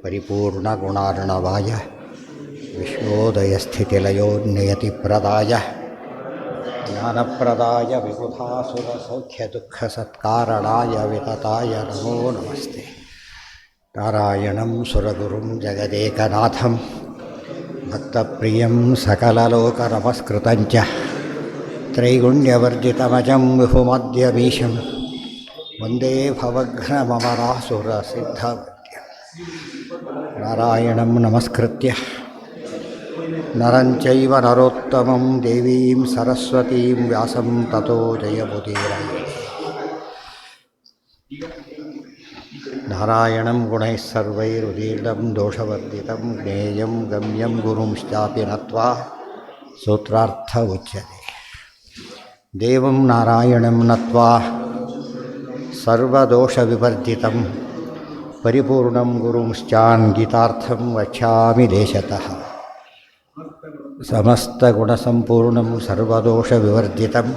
ಪರಿಪೂರ್ಣಗುಣಾರ್ಣವಾಯ ವಿಶ್ವೋದಯಸ್ಥಿತಿಲಯೋನ್ನಿಯತಿಪ್ರದಾಯ ಜ್ಞಾನಪ್ರದಾಯ ವಿಬುಧಾಸುರಸೌಖ್ಯದುಃಖಸತ್ಕಾರಣಾಯ ವಿತತಾಯ ನಮೋ ನಮಸ್ತೆ. ನಾರಾಯಣಂ ಸುರಗುರುಂ ಜಗದೇಕನಾಥಂ ಭಕ್ತಪ್ರಿಯಂ ಸಕಲಲೋಕನಮಸ್ಕೃತಂಚ ತ್ರೈಗುಣ್ಯವರ್ಜಿತಮಜಂ ವಿಭುಮದ್ಯಮೀಶಂ ವಂದೇ ಭವಘ್ನಮಮರಾಸುರಸಿದ್ಧವದ್ಯಂ. ನಾರಾಯಣಂ ನಮಸ್ಕೃತ್ಯ ನರಂ ಚೈವ ನರೋತ್ತಮಂ ದೇವೀಂ ಸರಸ್ವತೀಂ ವ್ಯಾಸಂ ತತೋ ಜಯಮುದೀರಯೇ. ನಾರಾಯಣಂ ಗುಣೈಃ ಸರ್ವೈರುದೀರ್ಣಂ ದೋಷವರ್ಜಿತಂ ಜ್ಞೇಯಂ ಗಮ್ಯಂ ಗುರುಂಶ್ಚಾಪಿ ನತ್ವಾ ಸೂತ್ರಾರ್ಥ ಉಚ್ಯತೆ. ದೇವಂ ನಾರಾಯಣಂ ನತ್ವಾ ಸರ್ವದೋಷವಿವರ್ಜಿತಂ ಪರಿಪೂರ್ಣಂ ಗುರುಂಶ್ಚಾನ್ಗೀತಾರ್ಥಂ ವಕ್ಷ್ಯಾಮಿ ದೇಶತಃ. ಸಮಸ್ತಗುಣಸಂಪೂರ್ಣಂ ಸರ್ವದೋಷವಿವರ್ಜಿತಂ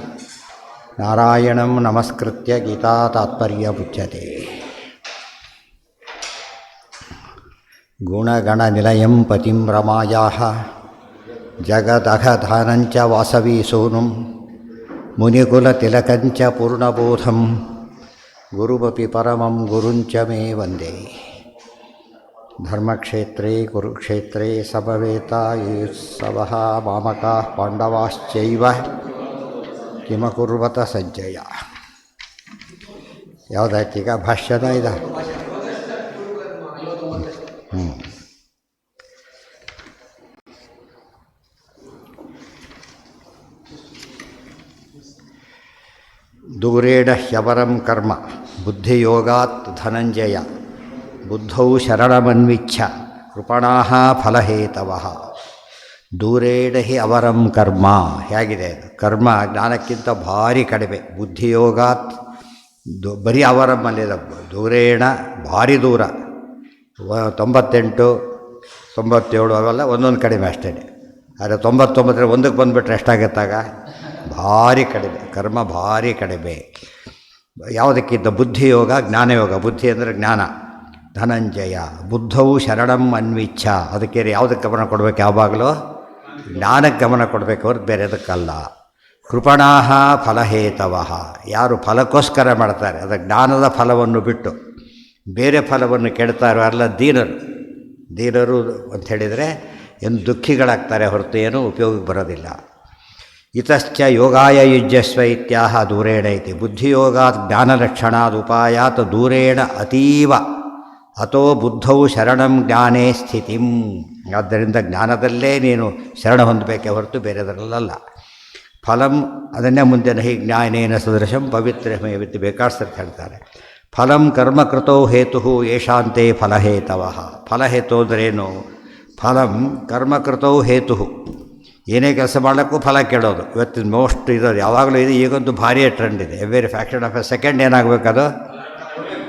ನಾರಾಯಣಂ ನಮಸ್ಕೃತ್ಯ ಗೀತಾ ತಾತ್ಪರ್ಯಮುಚ್ಯತೆ. ಗುಣಗಣನಿಲಯಂ ಪತಿಂ ರಮಾಯಾಃ ಜಗದಘಧಾನಂಚ ವಾಸವೀಸೂನುಂ ಮುನಿಕುಲತಿಲಕಂಚ ಪೂರ್ಣಬೋಧಂ ಗುರುಮಪಿ ಪರಮಂ ಗುರುಂಚ ಮೇ ವಂದೇ. ಧರ್ಮಕ್ಷೇತ್ರೇ ಕುರುಕ್ಷೇತ್ರೇ ಸಮವೇತಾಯುತ್ಸವಃ ಮಾಮಕಾಃ ಪಾಂಡವಾಶ್ಚೈವ ಕಿಮಕುರ್ವತ ಸಜ್ಜಯ. ಯಾವುದಾಯ್ತೀಗ ಭಾಷ್ಯದ ಇದೆ. ದೂರೇಣ ಹ್ಯವರಂ ಕರ್ಮ ಬುದ್ಧಿಯೋಗಾತ್ ಧನಂಜಯ ಬುದ್ಧೌ ಶರಣಮನ್ವಿಚ್ಛ ಕೃಪಣಾಃ ಫಲಹೇತವಃ. ದೂರೇಣ ಹಿ ಅವರಂ ಕರ್ಮ ಹೇಗಿದೆ? ಕರ್ಮ ಜ್ಞಾನಕ್ಕಿಂತ ಭಾರಿ ಕಡಿಮೆ. ಬುದ್ಧಿಯೋಗಾತ್ ಬರೀ ಅವರಂ ಅಲ್ಲಿದೆ. ದೂರೇಣ ಭಾರಿ ದೂರ. 98, 97 ಅವೆಲ್ಲ ಒಂದೊಂದು ಕಡಿಮೆ ಅಷ್ಟೇ. ಆದರೆ 99 ಒಂದಕ್ಕೆ ಬಂದುಬಿಟ್ರೆ ಎಷ್ಟಾಗತ್ತಾಗ? ಭಾರಿ ಕಡಿಮೆ. ಕರ್ಮ ಭಾರಿ ಕಡಿಮೆ. ಯಾವುದಕ್ಕಿಂತ ಬುದ್ಧಿಯೋಗ ಜ್ಞಾನಯೋಗ. ಬುದ್ಧಿ ಅಂದರೆ ಜ್ಞಾನ. ಧನಂಜಯ ಬುದ್ಧವು ಶರಣಂ ಅನ್ವಿಚ್ಛ. ಅದಕ್ಕೆ ಯಾವುದಕ್ಕೆ ಗಮನ ಕೊಡಬೇಕು? ಯಾವಾಗಲೂ ಜ್ಞಾನಕ್ಕೆ ಗಮನ ಕೊಡಬೇಕು, ಹೊರತು ಬೇರೆ ಅದಕ್ಕಲ್ಲ. ಕೃಪಣಾಃ ಫಲಹೇತವಃ. ಯಾರು ಫಲಕ್ಕೋಸ್ಕರ ಮಾಡ್ತಾರೆ, ಅದು ಜ್ಞಾನದ ಫಲವನ್ನು ಬಿಟ್ಟು ಬೇರೆ ಫಲವನ್ನು ಕೆಡ್ತಾರೋ ಅಲ್ಲ ದೀನರು. ದೀನರು ಅಂಥೇಳಿದರೆ ಏನು ದುಃಖಿಗಳಾಗ್ತಾರೆ, ಹೊರತು ಏನೂ ಉಪಯೋಗಕ್ಕೆ ಬರೋದಿಲ್ಲ. ಇತಶ್ಚ ಯೋಗಾಯ ಯುಜ್ಯಸ್ವ ಇತ್ಯಾಹ ದೂರೇಣ ಇತಿ. ಬುದ್ಧಿಯೋಗಾತ್ ಜ್ಞಾನಲಕ್ಷಣಾದ್ ಉಪಾಯಾತ್ ದೂರೇಣ ಅತೀವ ಅಥೋ ಬುದ್ಧೌ ಶರಣಂ ಜ್ಞಾನೇ ಸ್ಥಿತಿಂ. ಆದ್ದರಿಂದ ಜ್ಞಾನದಲ್ಲೇ ನೀನು ಶರಣ ಹೊಂದಬೇಕೆ ಹೊರತು ಬೇರೆದರಲ್ಲ. ಫಲಂ ಅದನ್ನೇ ಮುಂದೆ ನಹಿ ಜ್ಞಾನೇನ ಸದೃಶಂ ಪವಿತ್ರಮೇವಿತ್ತು ಬೇಕಾಡ್ಸರ್ತ ಹೇಳ್ತಾರೆ. ಫಲಂ ಕರ್ಮಕೃತೋ ಹೇತು ಯೇಷಾಂತೆ ಫಲಹೇತವಃ. ಫಲಹೇತು ಅಂದ್ರೇನು? ಫಲಂ ಕರ್ಮಕೃತೋ ಹೇತು. ಏನೇ ಕೆಲಸ ಮಾಡೋಕ್ಕೂ ಫಲ ಕೇಳೋದು ಇವತ್ತಿನ ಮೋಸ್ಟ್ ಇರೋದು. ಯಾವಾಗಲೂ ಇದು ಈಗೊಂದು ಭಾರಿ ಟ್ರೆಂಡ್ ಇದೆ. Every fraction of a second ಏನಾಗಬೇಕದು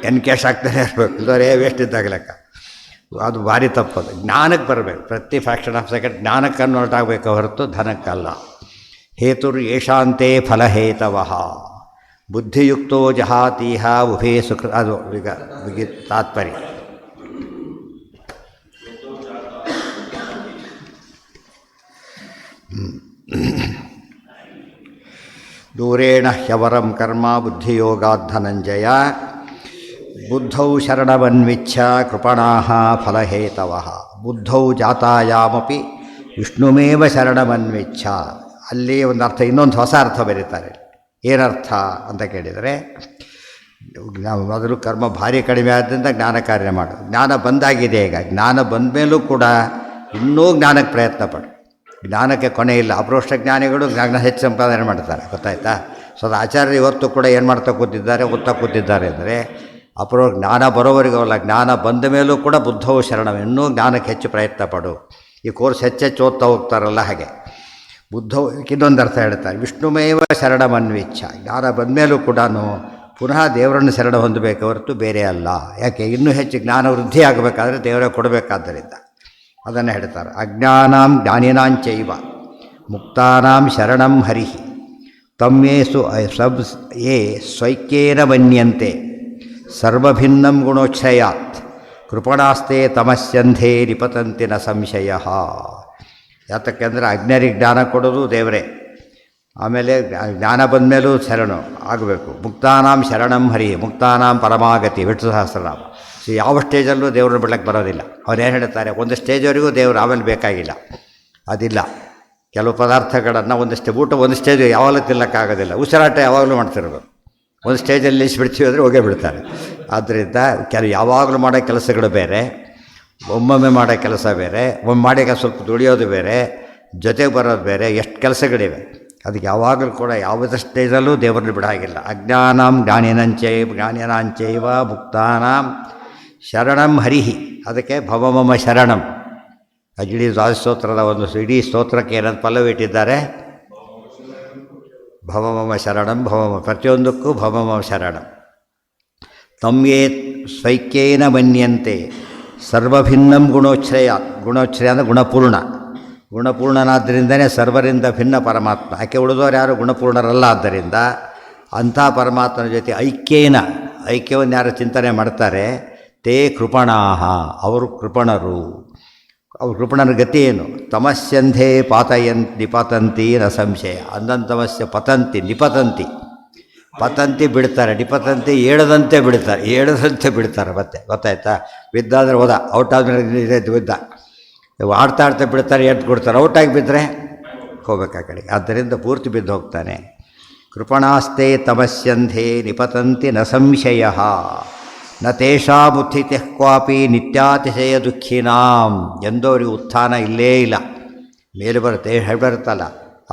ಎನ್ಕ್ಯಾಶ್ ಆಗ್ತಾನೆ ಇರಬೇಕು. ಇಲ್ಲವರೇ ವೇಸ್ಟ್ ಇದ್ದಾಗ ಲೆಕ್ಕ. ಅದು ಭಾರಿ ತಪ್ಪದು. ಜ್ಞಾನಕ್ಕೆ ಬರಬೇಕು. ಪ್ರತಿ ಫ್ಯಾಕ್ಷನ್ ಆಫ್ ಸೆಕೆಂಡ್ ಜ್ಞಾನಕ್ಕೆ ಕನ್ವರ್ಟ್ ಆಗಬೇಕು ಹೊರತು ಧನಕ್ಕಲ್ಲ. ಹೇತುರ್ ಯೇಷಾಂತೆ ಫಲಹೇತವಃ. ಬುದ್ಧಿಯುಕ್ತೋ ಜಹಾತೀಹ ಉಭೇ ಸುಖ. ಅದು ಈಗ ತಾತ್ಪರ್ಯ. ದೂರೇಣ ಹ್ಯವರಂ ಕರ್ಮ ಬುದ್ಧಿಯೋಗಾತ್ ಧನಂಜಯ ಬುದ್ಧೌ ಶರಣಮನ್ವಿಚ್ಛ ಕೃಪಣಾಃ ಫಲಹೇತವಃ. ಬುದ್ಧೌ ಜಾತಾಯಾಮಪಿ ವಿಷ್ಣುಮೇವ ಶರಣಮನ್ವಿಚ್ಛ. ಅಲ್ಲಿ ಒಂದು ಅರ್ಥ, ಇನ್ನೊಂದು ಹೊಸ ಅರ್ಥ ಬರೀತಾರೆ. ಏನರ್ಥ ಅಂತ ಕೇಳಿದರೆ, ಮೊದಲು ಕರ್ಮ ಭಾರಿ ಕಡಿಮೆ ಆದ್ದರಿಂದ ಜ್ಞಾನ ಕಾರ್ಯ ಮಾಡು. ಜ್ಞಾನ ಬಂದಾಗಿದೆ. ಈಗ ಜ್ಞಾನ ಬಂದ ಮೇಲೂ ಕೂಡ ಇನ್ನೂ ಜ್ಞಾನಕ್ಕೆ ಪ್ರಯತ್ನ ಪಡು. ಜ್ಞಾನಕ್ಕೆ ಕೊನೆ ಇಲ್ಲ. ಅಪರೋಕ್ಷ ಜ್ಞಾನಿಗಳು ಜ್ಞಾನ ಹೆಚ್ಚು ಸಂಪಾದನೆ ಮಾಡ್ತಾರೆ, ಗೊತ್ತಾಯ್ತಾ? ಸೊ ಅದು ಆಚಾರ್ಯರು ಇವತ್ತು ಕೂಡ ಏನು ಮಾಡ್ತಾ ಕೂತಿದ್ದಾರೆ, ಓದ್ತಾ ಕೂತಿದ್ದಾರೆ ಅಂದರೆ ಜ್ಞಾನ ಬರೋವರೆಗಲ್ಲ, ಜ್ಞಾನ ಬಂದ ಮೇಲೂ ಕೂಡ ಬುದ್ಧವು ಶರಣಂ. ಇನ್ನೂ ಜ್ಞಾನಕ್ಕೆ ಹೆಚ್ಚು ಪ್ರಯತ್ನ ಪಡು. ಈ ಕೋರ್ಸ್ ಹೆಚ್ಚೆಚ್ಚು ಓದ್ತಾ ಹೋಗ್ತಾರಲ್ಲ ಹಾಗೆ. ಬುದ್ಧವು ಇನ್ನೊಂದು ಅರ್ಥ ಹೇಳ್ತಾರೆ, ವಿಷ್ಣುಮೇವ ಶರಣಮನ್ವಿಚ್ಛ. ಜ್ಞಾನ ಬಂದ ಮೇಲೂ ಕೂಡ ಪುನಃ ದೇವರನ್ನು ಶರಣ ಹೊಂದಬೇಕು ಹೊರತು ಬೇರೆ ಅಲ್ಲ. ಯಾಕೆ? ಇನ್ನೂ ಹೆಚ್ಚು ಜ್ಞಾನ ವೃದ್ಧಿ ಆಗಬೇಕಾದ್ರೆ ದೇವರೇ ಕೊಡಬೇಕಾದ್ದರಿಂದ ಅದನ್ನು ಹೇಳ್ತಾರೆ. ಅಜ್ಞಾನಾಂ ಜ್ಞಾನಿನಾಂಚೈವ ಮುಕ್ತಾನಾಂ ಶರಣಂ ಹರಿ ತಮ್ಯೇಸು ಯೇ ಸ್ವೈಕ್ಯೇನ ಮನ್ಯಂತೆ ಸರ್ವಭಿನ್ನಂ ಗುಣೋಚ್ಛಯಾತ್ ಕೃಪಣಾಸ್ತೆ ತಮಸ್ಯಂಧೇ ನಿಪತಂತಿ ನ ಸಂಶಯ. ಯಾತಕ್ಕೆಂದರೆ ಅಜ್ಞರಿಗೆ ಜ್ಞಾನ ಕೊಡೋದು ದೇವರೇ. ಆಮೇಲೆ ಜ್ಞಾನ ಬಂದ ಮೇಲೂ ಶರಣು ಆಗಬೇಕು. ಮುಕ್ತಾನಾಂ ಶರಣಂ ಹರಿ, ಮುಕ್ತಾನಾಂ ಪರಮಾಗತಿ, ವಿಷ್ಣು ಸಹಸ್ರನಾಮ. ಸೊ ಯಾವ ಸ್ಟೇಜಲ್ಲೂ ದೇವ್ರನ್ನ ಬಿಡಕ್ಕೆ ಬರೋದಿಲ್ಲ. ಅವ್ರು ಏನು ಹೇಳ್ತಾರೆ, ಒಂದು ಸ್ಟೇಜ್ವರೆಗೂ ದೇವರು ಆಮೇಲೆ ಬೇಕಾಗಿಲ್ಲ, ಅದಿಲ್ಲ. ಕೆಲವು ಪದಾರ್ಥಗಳನ್ನು ಊಟ ಒಂದು ಸ್ಟೇಜ್ ಯಾವಾಗಲೂ ತಿನ್ನೋಕ್ಕಾಗೋದಿಲ್ಲ. ಉಸಿರಾಟ ಯಾವಾಗಲೂ ಮಾಡ್ತಿರೋದು. ಒಂದು ಸ್ಟೇಜಲ್ಲಿ ನಿಲ್ಲಿಸ್ಬಿಡ್ತೀವಿ ಅಂದರೆ ಹೋಗೇ ಬಿಡ್ತಾರೆ. ಆದ್ದರಿಂದ ಯಾವಾಗಲೂ ಮಾಡೋ ಕೆಲಸಗಳು ಬೇರೆ, ಒಮ್ಮೊಮ್ಮೆ ಮಾಡೋ ಕೆಲಸ ಬೇರೆ, ಒಮ್ಮೆ ಮಾಡಿ ಸ್ವಲ್ಪ ದುಡಿಯೋದು ಬೇರೆ, ಜೊತೆಗೆ ಬರೋದು ಬೇರೆ, ಎಷ್ಟು ಕೆಲಸಗಳಿವೆ. ಅದಕ್ಕೆ ಯಾವಾಗಲೂ ಕೂಡ ಯಾವುದೇ ಸ್ಟೇಜಲ್ಲೂ ದೇವರನ್ನು ಬಿಡಾಗಿಲ್ಲ. ಅಜ್ಞಾನಾಂ ಜ್ಞಾನಿನಾಂಚೈವ ಮುಕ್ತಾನಾಂ ಶರಣಂ ಹರಿಹಿ. ಅದಕ್ಕೆ ಭವಮಮ ಶರಣಂ. ಇಡೀ ದ್ವಾದಶೋತ್ತರದ ಒಂದು ಇಡೀ ಸ್ತೋತ್ರಕ್ಕೆ ಏನಂತ ಪಲ್ಲವಿ ಇಟ್ಟಿದ್ದಾರೆ, ಭವಮಮ ಶರಣಂ ಭವಮ, ಪ್ರತಿಯೊಂದಕ್ಕೂ ಭವಮಮ ಶರಣಂ. ತಮ್ಯೇ ಸ್ವೈಕ್ಯೇನ ಮನ್ಯಂತೆ ಸರ್ವಭಿನ್ನಂ ಗುಣೋಚ್ಛ್ರಯ. ಗುಣೋಚ್ಛ್ರಯ ಅಂದರೆ ಗುಣಪೂರ್ಣ. ಗುಣಪೂರ್ಣನಾದ್ದರಿಂದನೇ ಸರ್ವರಿಂದ ಭಿನ್ನ ಪರಮಾತ್ಮ. ಯಾಕೆ ಉಳಿದವರು ಯಾರು ಗುಣಪೂರ್ಣರಲ್ಲ. ಆದ್ದರಿಂದ ಅಂಥ ಪರಮಾತ್ಮನ ಜೊತೆ ಐಕ್ಯವನ್ನು ಯಾರು ಚಿಂತನೆ ಮಾಡ್ತಾರೆ, ತೇ ಕೃಪಣಾಹ, ಅವರು ಕೃಪಣರು. ಅವ್ರ ಕೃಪಣನ ಗತಿ ಏನು? ತಮಸ್ಯಂಧೇ ನಿಪತಂತಿ ನ ಸಂಶಯ. ಅಂದಂತಮಸ್ಯ ಪತಂತಿ ನಿಪತಂತಿ. ಪತಂತಿ ಬಿಡ್ತಾರೆ, ನಿಪತಂತಿ ಏಳದಂತೆ ಬಿಡ್ತಾರೆ. ಮತ್ತೆ ಗೊತ್ತಾಯ್ತಾ? ಬಿದ್ದಾದರೆ ಹೋದ, ಔಟ್ ಆದಮೇಲೆ ಬಿದ್ದ. ಆಡ್ತಾ ಬಿಡ್ತಾರೆ, ಎದ್ದು ಕೊಡ್ತಾರೆ. ಔಟಾಗಿ ಬಿದ್ದರೆ ಹೋಗ್ಬೇಕು ಆ ಕಡೆಗೆ. ಆದ್ದರಿಂದ ಪೂರ್ತಿ ಬಿದ್ದು ಹೋಗ್ತಾನೆ. ಕೃಪಣಾಸ್ತೆ ತಮಸ್ಯಂಧೇ ನಿಪತಂತಿ ನ ಸಂಶಯ. ನ ತೇಷಾಮುತ್ಥಿತೆ ಕ್ವಾಪಿ ನಿತ್ಯಾತಿಶಯ ದುಃಖಿನಾಂ. ಎಂದೋರಿಗೆ ಉತ್ಥಾನ ಇಲ್ಲೇ ಇಲ್ಲ. ಮೇಲೆ ಬರುತ್ತೆ, ಬರುತ್ತಲ್ಲ,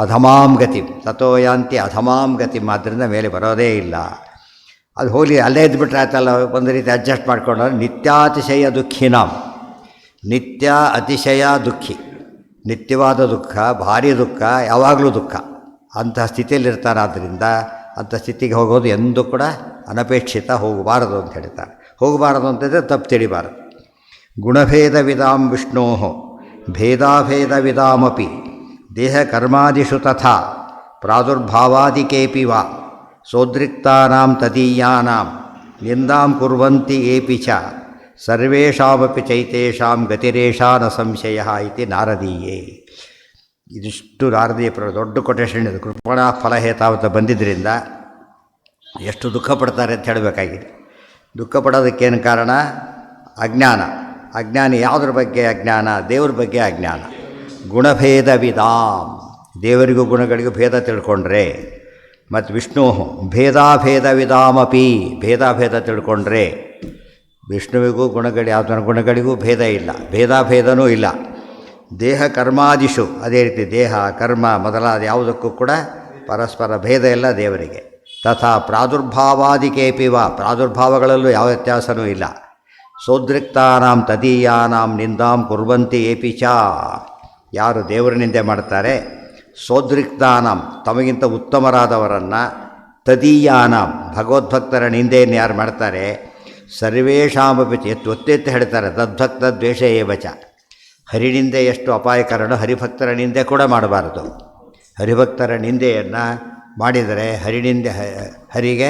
ಅಧಮಾಂ ಗತಿ ತಥೋ ಯಾಂತಿ ಅಧಮಾಂ ಗತಿ. ಆದ್ದರಿಂದ ಮೇಲೆ ಬರೋದೇ ಇಲ್ಲ. ಅದು ಹೋಗಲಿ, ಅಲ್ಲೇ ಇದ್ದುಬಿಟ್ರೆ ಆಯ್ತಲ್ಲ, ಒಂದು ರೀತಿ ಅಡ್ಜಸ್ಟ್ ಮಾಡ್ಕೊಂಡ್ರೆ. ನಿತ್ಯಾತಿಶಯ ದುಃಖಿನಾಂ, ನಿತ್ಯ ಅತಿಶಯ ದುಃಖಿ. ನಿತ್ಯವಾದ ದುಃಖ, ಭಾರಿ ದುಃಖ, ಯಾವಾಗಲೂ ದುಃಖ. ಅಂತಹ ಸ್ಥಿತಿಯಲ್ಲಿರ್ತಾರೆ. ಆದ್ದರಿಂದ ಅಂಥ ಸ್ಥಿತಿಗೆ ಹೋಗೋದು ಎಂದೂ ಕೂಡ ಅನಪೇಕ್ಷಿತ, ಹೋಗಬಾರದು ಅಂತ ಹೇಳ್ತಾರೆ. ಹೋಗಬಾರದು ಅಂತಂದರೆ ತಪ್ಪು ತಿಳಿಬಾರದು. ಗುಣಭೇದ ವಿದಾಂ ವಿಷ್ಣೋ ಭೇದಾಭೇದ ವಿದಾಮಪಿ ದೇಹ ಕರ್ಮಾದಿಷು ತಥಾ ಪ್ರಾದುರ್ಭಾವಾದಿಕೇಪಿ ವಾ ಸೋದ್ರಿಕ್ತಾನಾಂ ತದೀಯಾನಾಂ ನಿಂದಾಂ ಕುರ್ವಂತಿ ಏಪಿ ಚ ಸರ್ವೇಷಾಮಪಿ ಚೈತೇಷಾಂ ಗತಿರೇಷಾ ನ ಸಂಶಯ ಇತಿ ನಾರದೀಯೇ. ಇದಿಷ್ಟು ನಾರದೀಯ ದೊಡ್ಡ ಕೊಟೇಶನ್ ಇದು. ಕೃಪಣಾ ಫಲಹೇತಾವತ ಬಂದಿದ್ದರಿಂದ ಎಷ್ಟು ದುಃಖ ಪಡ್ತಾರೆ ಅಂತ ಹೇಳಬೇಕಾಗಿದೆ. ದುಃಖ ಪಡೋದಕ್ಕೇನು ಕಾರಣ? ಅಜ್ಞಾನ. ಅಜ್ಞಾನಿ ಯಾವುದ್ರ ಬಗ್ಗೆ ಅಜ್ಞಾನ? ದೇವ್ರ ಬಗ್ಗೆ ಅಜ್ಞಾನ. ಗುಣಭೇದ ವಿದಾಂ, ದೇವರಿಗೂ ಗುಣಗಳಿಗೂ ಭೇದ ತಿಳ್ಕೊಂಡ್ರೆ. ಮತ್ತು ವಿಷ್ಣು ಭೇದಾಭೇದ ವಿದಾಮಪಿ, ಭೇದಾಭೇದ ತಿಳ್ಕೊಂಡ್ರೆ. ವಿಷ್ಣುವಿಗೂ ಯಾವುದರ ಗುಣಗಳಿಗೂ ಭೇದ ಇಲ್ಲ, ಭೇದಾಭೇದನೂ ಇಲ್ಲ. ದೇಹ ಕರ್ಮಾದಿಷು, ಅದೇ ರೀತಿ ದೇಹ ಕರ್ಮ ಮೊದಲಾದ ಯಾವುದಕ್ಕೂ ಕೂಡ ಪರಸ್ಪರ ಭೇದ ಇಲ್ಲ ದೇವರಿಗೆ. ತಥಾ ಪ್ರಾದುರ್ಭಾವಾದಿಕೇಪಿ ವಾ, ಪ್ರಾದುರ್ಭಾವಗಳಲ್ಲೂ ಯಾವ ವ್ಯತ್ಯಾಸವೂ ಇಲ್ಲ. ಸೋದ್ರಿಕ್ತಾನಾಂ ತದೀಯಾನಾಂ ನಿಂದಾಂ ಕುರ್ವಂತಿ ಏಪಿ ಚ, ಯಾರು ದೇವರ ನಿಂದೆ ಮಾಡ್ತಾರೆ, ಸೋದ್ರಿಕ್ತಾನಾಂ ತಮಗಿಂತ ಉತ್ತಮರಾದವರನ್ನು, ತದೀಯಾನಾಂ ಭಗವದ್ಭಕ್ತರ ನಿಂದೆಯನ್ನು ಯಾರು ಮಾಡ್ತಾರೆ, ಸರ್ವೇಷಾಮಪಿ ಒತ್ತೆತ್ತಿ ಹೇಳ್ತಾರೆ, ತದ್ಭಕ್ತ ದ್ವೇಷ ಏವಚ. ಹರಿನಿಂದೆ ಎಷ್ಟು ಅಪಾಯಕರನು, ಹರಿಭಕ್ತರ ನಿಂದೆ ಕೂಡ ಮಾಡಬಾರದು. ಹರಿಭಕ್ತರ ನಿಂದೆಯನ್ನು ಮಾಡಿದರೆ ಹರಿಗೆ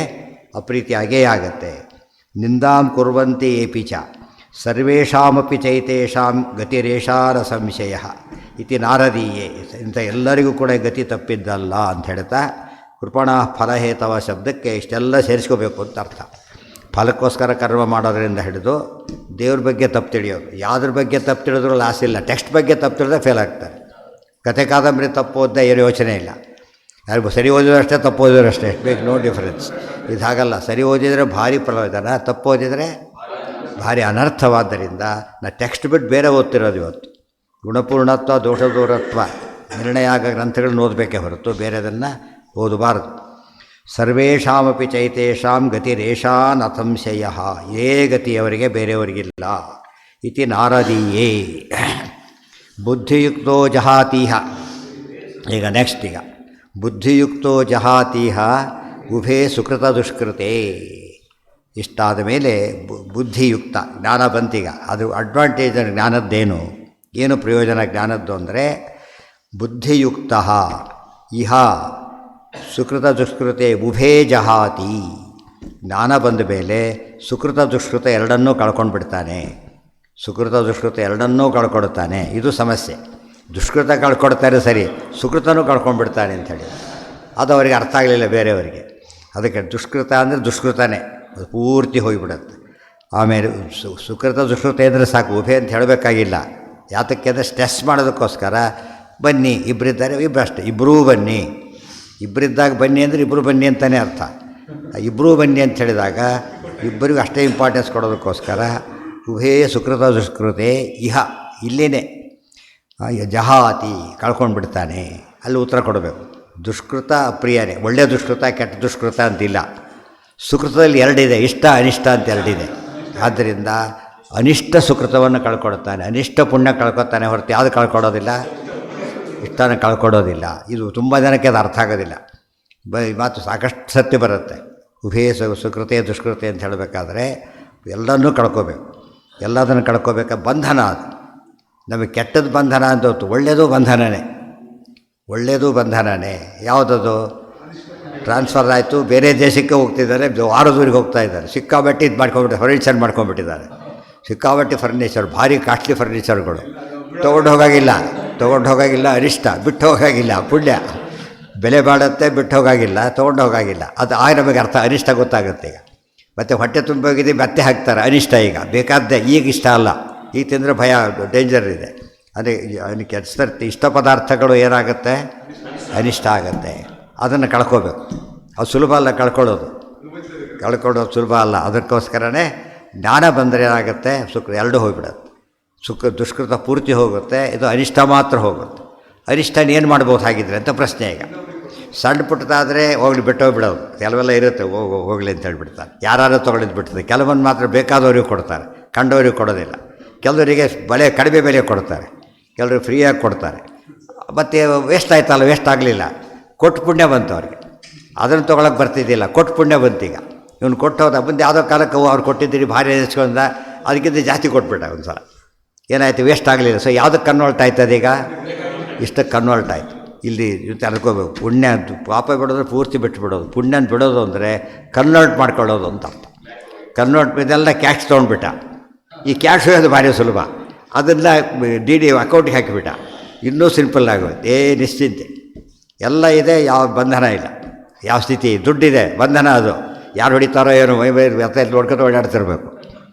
ಅಪ್ರೀತಿ ಆಗೇ ಆಗತ್ತೆ. ನಿಂದಾಂ ಕುರ್ವಂತಿ ಏಪಿ ಚ ಸರ್ವೇಷಾಮಪಿ ಚೈತೇಷಾಂ ಗತಿರೇಷಾರ ಸಂಶಯ ಇತಿ ನಾರದೀಯೇ. ಇಂಥ ಎಲ್ಲರಿಗೂ ಕೂಡ ಗತಿ ತಪ್ಪಿದ್ದಲ್ಲ ಅಂತ ಹೇಳ್ತಾ, ಕೃಪಣಾ ಫಲಹೇತವ ಶಬ್ದಕ್ಕೆ ಇಷ್ಟೆಲ್ಲ ಸೇರಿಸ್ಕೋಬೇಕು ಅಂತ ಅರ್ಥ. ಫಲಕ್ಕೋಸ್ಕರ ಕರ್ಮ ಮಾಡೋದರಿಂದ ಹಿಡಿದು ದೇವ್ರ ಬಗ್ಗೆ ತಪ್ಪು ತಿಳಿಯೋದು. ಯಾವುದ್ರ ಬಗ್ಗೆ ತಪ್ಪು ತಿಳಿದ್ರೂ ಲಾಸ್ ಇಲ್ಲ. ಟೆಕ್ಸ್ಟ್ ಬಗ್ಗೆ ತಪ್ಪು ತಿಳಿದ್ರೆ ಫೇಲ್ ಆಗ್ತಾರೆ. ಕತೆ ಕಾದಂಬರಿ ತಪ್ಪು ಓದಿದೆ ಏನು ಯೋಚನೆ ಇಲ್ಲ. ಯಾರಿಗೂ ಸರಿ ಓದಿದ್ರು ಅಷ್ಟೇ, ತಪ್ಪು ಓದಿದ್ರು ಅಷ್ಟೇ, ಮೇಕ್ ನೋ ಡಿಫರೆನ್ಸ್. ಇದು ಹಾಗಲ್ಲ. ಸರಿ ಓದಿದರೆ ಭಾರಿ ಪ್ರಯೋಜನ, ತಪ್ಪು ಓದಿದರೆ ಭಾರಿ ಅನರ್ಥವಾದ್ದರಿಂದ ನಾ ಟೆಕ್ಸ್ಟ್ ಬಿಟ್ಟು ಬೇರೆ ಓದ್ತಿರೋದು ಇವತ್ತು. ಗುಣಪೂರ್ಣತ್ವ ದೋಷದೂರತ್ವ ನಿರ್ಣಯ ಆಗ ಗ್ರಂಥಗಳನ್ನ ಓದಬೇಕೇ ಹೊರತು ಬೇರೆದನ್ನು ಓದಬಾರದು. ಸರ್ವೇಷಾಮಪಿ ಚೈತೇಷಾಂ ಗತಿರೇಷಾ ನ ಸಂಶಯ, ಏ ಗತಿಯವರಿಗೆ ಬೇರೆಯವರಿಗಿಲ್ಲ ಇತಿ ನಾರದೀಯೇ. ಬುದ್ಧಿಯುಕ್ತೋ ಜಹಾತೀಹ. ಈಗ ನೆಕ್ಸ್ಟ್, ಈಗ ಬುದ್ಧಿಯುಕ್ತೋ ಜಹಾತೀಹ ಉಭೇ ಸುಕೃತ ದುಷ್ಕೃತೆ. ಇಷ್ಟಾದ ಮೇಲೆ ಬುದ್ಧಿಯುಕ್ತ ಜ್ಞಾನ ಬಂತೀಗ. ಅದು ಅಡ್ವಾಂಟೇಜ್ ಜ್ಞಾನದ್ದೇನು, ಏನು ಪ್ರಯೋಜನ ಜ್ಞಾನದ್ದು ಅಂದರೆ, ಬುದ್ಧಿಯುಕ್ತ ಇಹ ಸುಕೃತ ದುಷ್ಕೃತೆ ಉಭೇ ಜಹಾತಿ. ಜ್ಞಾನ ಬಂದ ಮೇಲೆ ಸುಕೃತ ದುಷ್ಕೃತ ಎರಡನ್ನೂ ಕಳ್ಕೊಂಡು ಬಿಡ್ತಾನೆ. ಸುಕೃತ ದುಷ್ಕೃತ ಎರಡನ್ನೂ ಕಳ್ಕೊಡ್ತಾನೆ. ಇದು ಸಮಸ್ಯೆ. ದುಷ್ಕೃತ ಕಳ್ಕೊಡ್ತಾರೆ ಸರಿ, ಸುಕೃತನೂ ಕಳ್ಕೊಂಡ್ಬಿಡ್ತಾನೆ ಅಂಥೇಳಿ ಅದು ಅವರಿಗೆ ಅರ್ಥ ಆಗಲಿಲ್ಲ ಬೇರೆಯವರಿಗೆ. ಅದಕ್ಕೆ ದುಷ್ಕೃತ ಅಂದರೆ ದುಷ್ಕೃತನೇ, ಅದು ಪೂರ್ತಿ ಹೋಗಿಬಿಡುತ್ತೆ. ಆಮೇಲೆ ಸುಕೃತ ದುಷ್ಕೃತ ಅಂದರೆ ಸಾಕು, ಉಭಯ ಅಂತ ಹೇಳಬೇಕಾಗಿಲ್ಲ. ಯಾತಕ್ಕೆ ಅಂದರೆ ಸ್ಟ್ರೆಸ್ ಮಾಡೋದಕ್ಕೋಸ್ಕರ ಬನ್ನಿ, ಇಬ್ಬರಿದ್ದಾರೆ ಇಬ್ಬರು ಅಷ್ಟೇ, ಇಬ್ಬರೂ ಬನ್ನಿ. ಇಬ್ಬರಿದ್ದಾಗ ಬನ್ನಿ ಅಂದರೆ ಇಬ್ಬರು ಬನ್ನಿ ಅಂತಲೇ ಅರ್ಥ. ಇಬ್ಬರೂ ಬನ್ನಿ ಅಂತ ಹೇಳಿದಾಗ ಇಬ್ಬರಿಗೂ ಅಷ್ಟೇ ಇಂಪಾರ್ಟೆನ್ಸ್ ಕೊಡೋದಕ್ಕೋಸ್ಕರ ಉಭಯ ಸುಕೃತ ದುಷ್ಕೃತೆ ಇಹ ಇಲ್ಲಿನೇ ಜಹಾತಿ ಕಳ್ಕೊಂಡು ಬಿಡ್ತಾನೆ. ಅಲ್ಲಿ ಉತ್ತರ ಕೊಡಬೇಕು. ದುಷ್ಕೃತ ಅಪ್ರಿಯನೇ, ಒಳ್ಳೆಯ ದುಷ್ಕೃತ ಕೆಟ್ಟ ದುಷ್ಕೃತ ಅಂತಿಲ್ಲ. ಸುಕೃತದಲ್ಲಿ ಎರಡಿದೆ, ಇಷ್ಟ ಅನಿಷ್ಟ ಅಂತ ಎರಡಿದೆ. ಆದ್ದರಿಂದ ಅನಿಷ್ಟ ಸುಕೃತವನ್ನು ಕಳ್ಕೊಡ್ತಾನೆ, ಅನಿಷ್ಟ ಪುಣ್ಯ ಕಳ್ಕೊತಾನೆ ಹೊರತು ಯಾವುದು ಕಳ್ಕೊಡೋದಿಲ್ಲ, ಇಷ್ಟನ ಕಳ್ಕೊಡೋದಿಲ್ಲ. ಇದು ತುಂಬ ಜನಕ್ಕೆ ಅದು ಅರ್ಥ ಆಗೋದಿಲ್ಲ. ಮಾತು ಸಾಕಷ್ಟು ಸತ್ಯ ಬರುತ್ತೆ. ಉಭಯ ಸುಕೃತೆ ದುಷ್ಕೃತೆ ಅಂತ ಹೇಳಬೇಕಾದ್ರೆ ಎಲ್ಲನೂ ಕಳ್ಕೋಬೇಕು, ಎಲ್ಲದನ್ನು ಕಳ್ಕೋಬೇಕು. ಬಂಧನ ಅದು ನಮಗೆ ಕೆಟ್ಟದ್ದು ಬಂಧನ ಅಂತ ಹೊತ್ತು, ಒಳ್ಳೆಯದು ಬಂಧನನೇ, ಒಳ್ಳೆಯದು ಬಂಧನನೇ. ಯಾವುದದು ಟ್ರಾನ್ಸ್ಫರ್ ಆಯಿತು, ಬೇರೆ ದೇಶಕ್ಕೆ ಹೋಗ್ತಿದ್ದಾರೆ, ವಾರದೂರಿಗೆ ಹೋಗ್ತಾ ಇದ್ದಾರೆ, ಸಿಕ್ಕಾಬಟ್ಟೆ ಇದು ಮಾಡ್ಕೊಂಡ್ಬಿಟ್ಟು ಫರ್ನಿಚರ್ ಮಾಡ್ಕೊಂಡ್ಬಿಟ್ಟಿದ್ದಾರೆ. ಸಿಕ್ಕಾಬಟ್ಟೆ ಫರ್ನಿಚರ್, ಭಾರಿ ಕಾಸ್ಟ್ಲಿ ಫರ್ನಿಚರ್ಗಳು ತೊಗೊಂಡು ಹೋಗಾಗಿಲ್ಲ, ಅನಿಷ್ಟ. ಬಿಟ್ಟು ಹೋಗಾಗಿಲ್ಲ, ಪುಣ್ಯ. ಬೆಲೆ ಬಾಳುತ್ತೆ, ಬಿಟ್ಟು ಹೋಗಾಗಿಲ್ಲ, ತೊಗೊಂಡು ಹೋಗಾಗಿಲ್ಲ. ಅದು ಆಗ ನಮಗೆ ಅರ್ಥ, ಅನಿಷ್ಟ ಗೊತ್ತಾಗುತ್ತೆ. ಈಗ ಮತ್ತು ಹೊಟ್ಟೆ ತುಂಬೋಗಿದೆ ಮತ್ತೆ ಹಾಕ್ತಾರೆ, ಅನಿಷ್ಟ. ಈಗ ಬೇಕಾದ್ದೇ, ಈಗ ಇಷ್ಟ ಅಲ್ಲ, ಈಗ ತಿಂದರೆ ಭಯ, ಡೇಂಜರ್ ಇದೆ. ಅದೇ ಅದಕ್ಕೆ ಇಷ್ಟ ಪದಾರ್ಥಗಳು ಏನಾಗುತ್ತೆ, ಅನಿಷ್ಟ ಆಗುತ್ತೆ. ಅದನ್ನು ಕಳ್ಕೋಬೇಕು. ಅದು ಸುಲಭ ಅಲ್ಲ, ಕಳ್ಕೊಳ್ಳೋದು ಸುಲಭ ಅಲ್ಲ. ಅದಕ್ಕೋಸ್ಕರನೇ ಜ್ಞಾನ ಬಂದರೆ ಏನಾಗುತ್ತೆ, ಎರಡೂ ಹೋಗಿಬಿಡುತ್ತೆ. ದುಷ್ಕೃತ ಪೂರ್ತಿ ಹೋಗುತ್ತೆ, ಇದು ಅನಿಷ್ಟ ಮಾತ್ರ ಹೋಗುತ್ತೆ. ಅನಿಷ್ಟನ ಏನು ಮಾಡ್ಬೋದು ಹಾಗಿದ್ರೆ ಅಂತ ಪ್ರಶ್ನೆ. ಈಗ ಸಣ್ಣ ಪುಟ್ಟದಾದರೆ ಹೋಗ್ಲಿ, ಬಿಟ್ಟೋಗ್ಬಿಡೋದು. ಕೆಲವೆಲ್ಲ ಇರುತ್ತೆ, ಹೋಗಲಿ ಅಂತ ಹೇಳ್ಬಿಡ್ತಾರೆ. ಯಾರು ತೊಗೊಳಿದ್ದು ಬಿಡ್ತದೆ. ಕೆಲವೊಂದು ಮಾತ್ರ ಬೇಕಾದವ್ರಿಗೆ ಕೊಡ್ತಾರೆ, ಕಂಡವ್ರಿಗೆ ಕೊಡೋದಿಲ್ಲ. ಕೆಲವರಿಗೆ ಕಡಿಮೆ ಬೆಲೆ ಕೊಡ್ತಾರೆ, ಕೆಲವರು ಫ್ರೀಯಾಗಿ ಕೊಡ್ತಾರೆ. ಮತ್ತು ವೇಸ್ಟ್ ಆಯ್ತಲ್ಲ, ವೇಸ್ಟ್ ಆಗಲಿಲ್ಲ, ಕೊಟ್ಟು ಪುಣ್ಯ ಬಂತು ಅವ್ರಿಗೆ. ಅದನ್ನು ತೊಗೊಳಕ್ಕೆ ಬರ್ತಿದ್ದಿಲ್ಲ, ಕೊಟ್ಟು ಪುಣ್ಯ ಬಂತೀಗ. ಇವನು ಕೊಟ್ಟು ಹೋದ, ಮುಂದೆ ಯಾವುದೋ ಕಾಲಕ್ಕೆ ಅವ್ರು ಕೊಟ್ಟಿದ್ದೀರಿ ಭಾರಿ ಎನಿಸ್ಕೊಂಡ, ಅದಕ್ಕಿಂತ ಜಾಸ್ತಿ ಕೊಟ್ಬಿಟ್ಟ ಒಂದು ಸಲ. ಏನಾಯಿತು, ವೇಸ್ಟ್ ಆಗಲಿಲ್ಲ. ಸೊ ಯಾವುದಕ್ಕೆ ಕನ್ವರ್ಟ್ ಆಯ್ತದ, ಈಗ ಇಷ್ಟಕ್ಕೆ ಕನ್ವರ್ಟ್ ಆಯಿತು. ಇಲ್ಲಿ ಅನ್ಕೋಬೇಕು, ಪುಣ್ಯ ಪಾಪ ಬಿಡೋದ್ರೆ ಪೂರ್ತಿ ಬಿಟ್ಟುಬಿಡೋದು. ಪುಣ್ಯನ ಬಿಡೋದು ಅಂದರೆ ಕನ್ವರ್ಟ್ ಮಾಡ್ಕೊಳ್ಳೋದು ಅಂತ ಅರ್ಥ. ಕನ್ವರ್ಟ್ ಇದೆಲ್ಲ ಕ್ಯಾಶ್ ತೊಗೊಂಡ್ಬಿಟ್ಟ. ಈ ಕ್ಯಾಶ್ ಹೋಗೋದು ಭಾರಿ ಸುಲಭ. ಅದನ್ನು ಡಿ ಅಕೌಂಟಿಗೆ ಹಾಕಿಬಿಟ್ಟ, ಇನ್ನೂ ಸಿಂಪಲ್ ಆಗೋದು. ನಿಶ್ಚಿಂತೆ, ಎಲ್ಲ ಇದೆ, ಯಾವ ಬಂಧನ ಇಲ್ಲ, ಯಾವ ಸ್ಥಿತಿ. ದುಡ್ಡಿದೆ, ಬಂಧನ ಅದು. ಯಾರು ಹೊಡಿತಾರೋ ಏನೋ, ನೋಡ್ಕೊಂಡು ಓಡಾಡ್ತಿರ್ಬೇಕು.